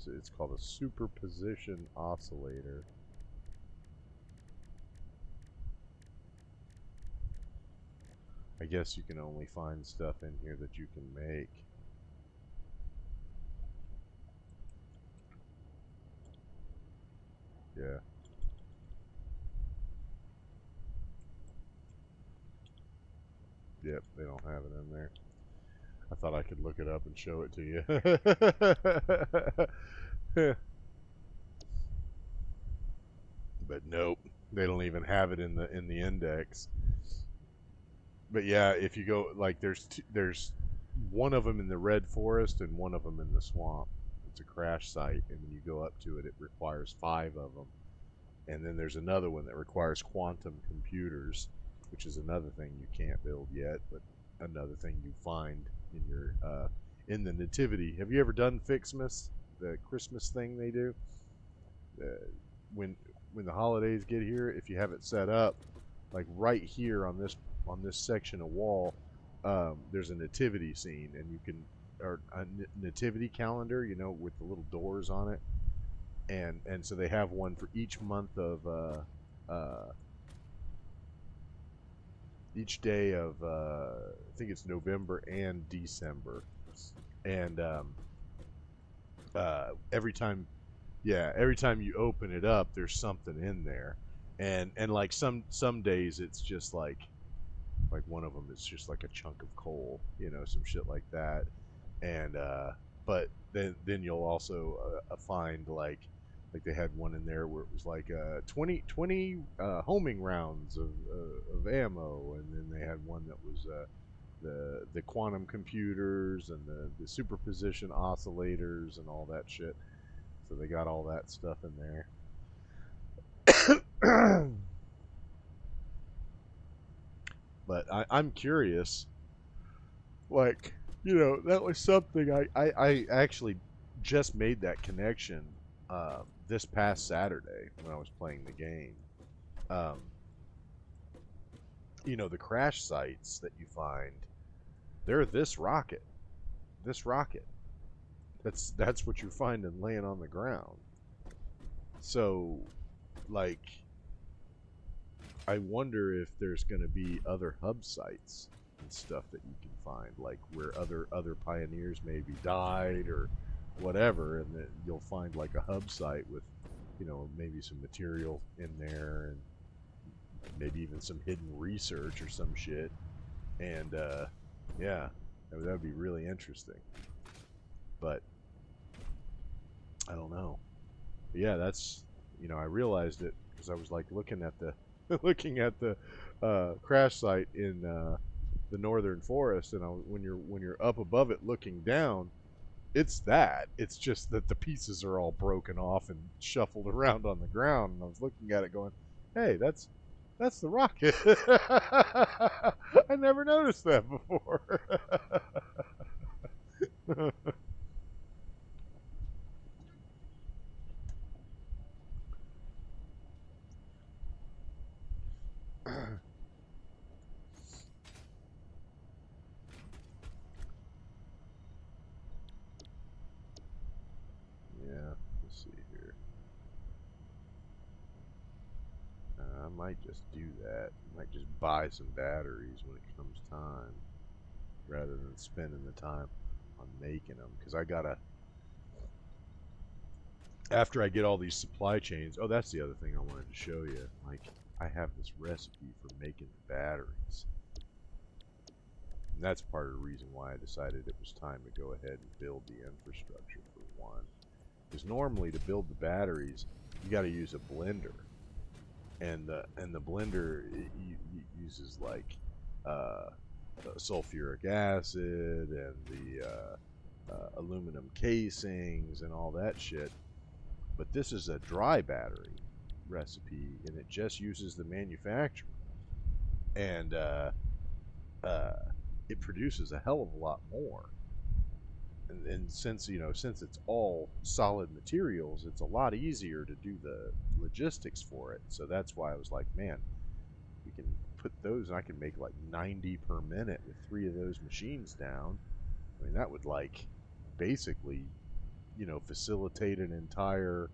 Speaker 1: It's called a superposition oscillator. I guess you can only find stuff in here that you can make. Yeah. Yep, they don't have it in there. I thought I could look it up and show it to you. But nope, they don't even have it in the index. But yeah, if you go like there's one of them in the red forest and one of them in the swamp. It's a crash site, and when you go up to it, it requires 5 of them. And then there's another one that requires quantum computers, which is another thing you can't build yet, but another thing you find in your in the nativity. Have you ever done Fixmas, the Christmas thing they do? Uh, when when the holidays get here, if you have it set up, like right here on this section of wall, there's a nativity scene, and you can or a nativity calendar, with the little doors on it, and so they have one for each month of each day of I think it's November and December, and every time, yeah, every time you open it up, there's something in there, and like some days it's just like one of them is just like a chunk of coal, some shit like that, and but then you'll also find like they had one in there where it was like 20 homing rounds of ammo, and then they had one that was the quantum computers and the superposition oscillators and all that shit. So they got all that stuff in there. But I'm curious, like, that was something I actually just made that connection this past Saturday when I was playing the game. Um, the crash sites that you find, they're this rocket. That's what you're finding laying on the ground. So, like, I wonder if there's going to be other hub sites and stuff that you can find, like where other pioneers maybe died or whatever, and then you'll find like a hub site with, maybe some material in there, and maybe even some hidden research or some shit. And yeah, that would be really interesting. But I don't know. But yeah, that's I realized it because I was like looking at the looking at the crash site in the northern forest, and when you're up above it looking down, it's that. It's just that the pieces are all broken off and shuffled around on the ground, and I was looking at it going, "Hey, that's the rocket." I never noticed that before. Yeah, let's see here. I might just do that. I might just buy some batteries when it comes time, rather than spending the time on making them. Because I gotta, after I get all these supply chains. Oh, that's the other thing I wanted to show you. Like, I have this recipe for making the batteries. And that's part of the reason why I decided it was time to go ahead and build the infrastructure for one. Because normally to build the batteries, you got to use a blender, and the blender uses like sulfuric acid and the aluminum casings and all that shit. But this is a dry battery recipe, and it just uses the manufacturer, and uh, it produces a hell of a lot more. And since it's all solid materials, it's a lot easier to do the logistics for it. So that's why I was like, man, we can put those, and I can make like 90 per minute with 3 of those machines down. I mean, that would like basically, facilitate an entire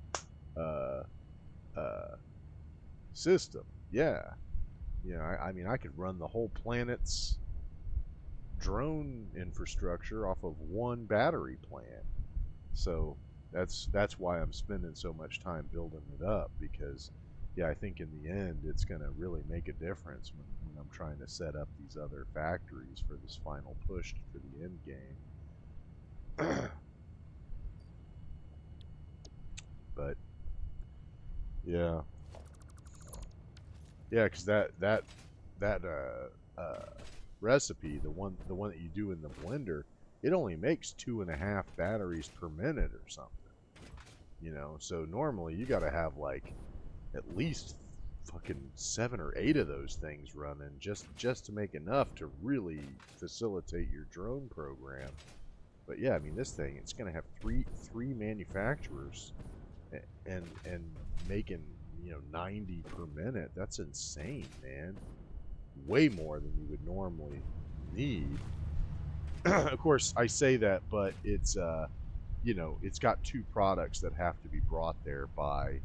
Speaker 1: uh, uh, system. Yeah, I mean, I could run the whole planet's drone infrastructure off of one battery plant. So that's why I'm spending so much time building it up, because yeah, I think in the end it's going to really make a difference when I'm trying to set up these other factories for this final push for the end game. But yeah, yeah, because that recipe, the one that you do in the blender, it only makes 2.5 batteries per minute or something. So normally you got to have like at least fucking 7 or 8 of those things running just to make enough to really facilitate your drone program. But yeah, I mean, this thing, it's gonna have three manufacturers, and making 90 per minute. That's insane, man. Way more than you would normally need. Of course, I say that, but it's got 2 products that have to be brought there by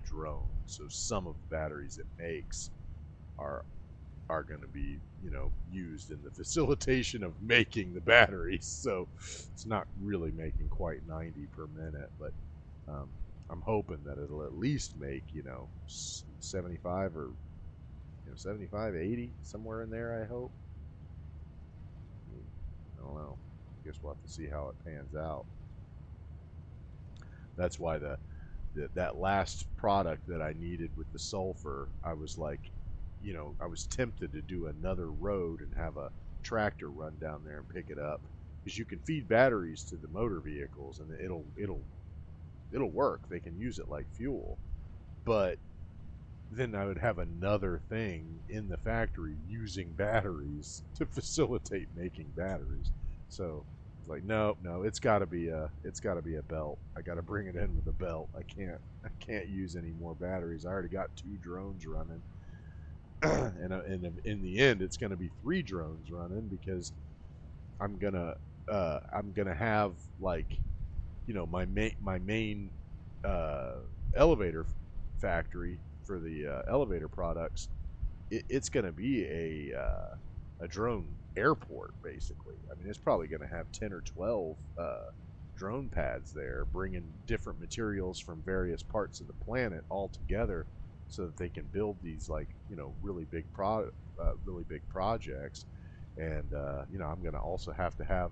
Speaker 1: drone. So some of the batteries it makes are are going to be used in the facilitation of making the batteries. So it's not really making quite 90 per minute, but um, I'm hoping that it'll at least make 75 or 75, 80, somewhere in there. I hope. I mean, I don't know. I guess we'll have to see how it pans out. That's why that last product that I needed with the sulfur, I was like, I was tempted to do another road and have a tractor run down there and pick it up, because you can feed batteries to the motor vehicles and it'll work. They can use it like fuel, but then I would have another thing in the factory using batteries to facilitate making batteries. So it's like, no, no, it's got to be a belt. I got to bring it in with a belt. I can't use any more batteries. I already got 2 drones running, and in the end, it's going to be 3 drones running, because I'm gonna have like my main uh, elevator factory for the elevator products. It's going to be a drone airport, basically. I mean, it's probably going to have 10 or 12 drone pads there, bringing different materials from various parts of the planet all together, so that they can build these like really big projects. And I'm going to also have to have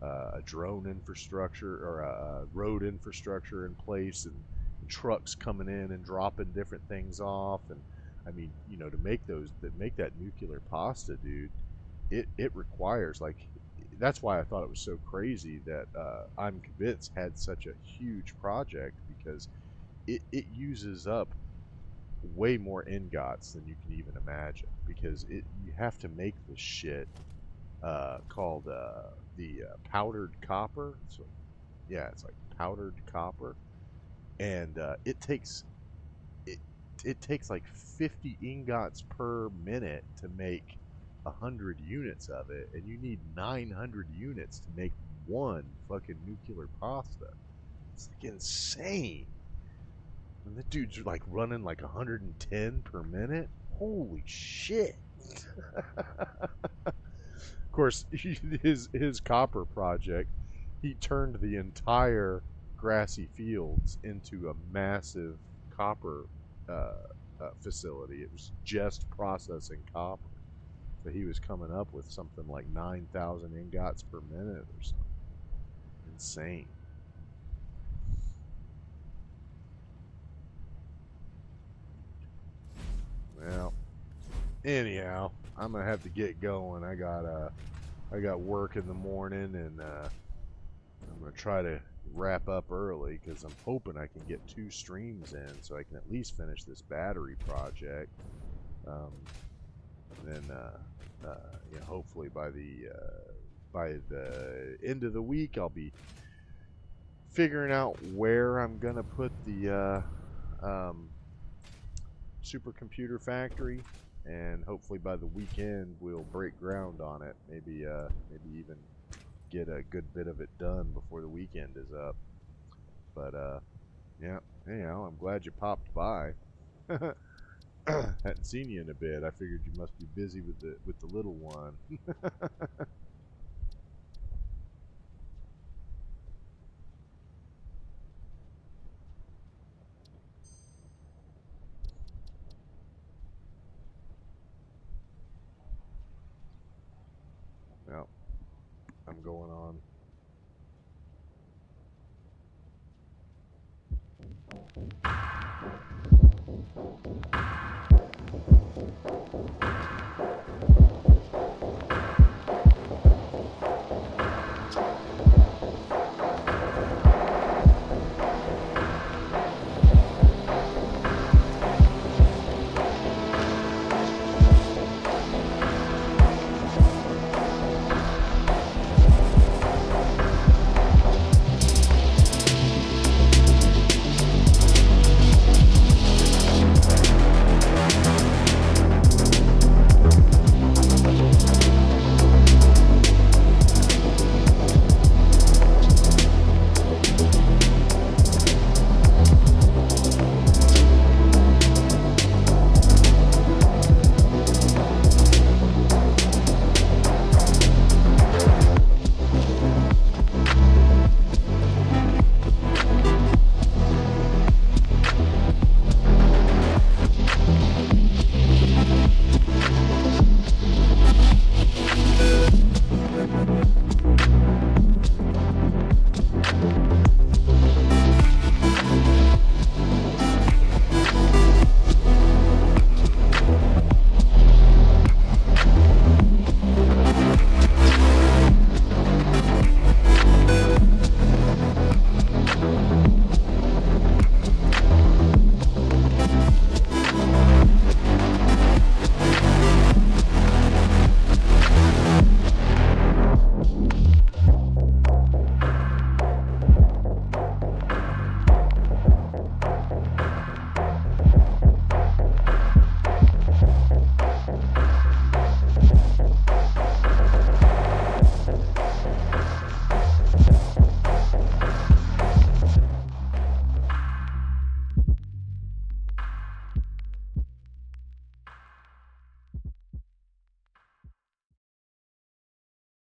Speaker 1: a drone infrastructure or a road infrastructure in place, and trucks coming in and dropping different things off. And I mean, to make that nuclear pasta, dude, it requires, like, that's why I thought it was so crazy that I'm Convinced had such a huge project, because it uses up way more ingots than you can even imagine, because you have to make this shit called the powdered copper. So yeah, it's like powdered copper, and it it takes like 50 ingots per minute to make 100 units of it, and you need 900 units to make one fucking nuclear pasta. It's like insane. And the dude's like running like 110 per minute. Holy shit! Of course, his copper project, he turned the entire grassy fields into a massive copper uh, facility. It was just processing copper. So he was coming up with something like 9,000 ingots per minute or something. Insane. Well, anyhow, I'm gonna have to get going. I got work in the morning, and I'm gonna try to wrap up early, because I'm hoping I can get 2 streams in so I can at least finish this battery project. Um, then hopefully by the end of the week, I'll be figuring out where I'm gonna put the supercomputer factory, and hopefully by the weekend we'll break ground on it. Maybe even get a good bit of it done before the weekend is up. But yeah. Anyhow, I'm glad you popped by. Hadn't seen you in a bit. I figured you must be busy with the little one. Well, I'm going on.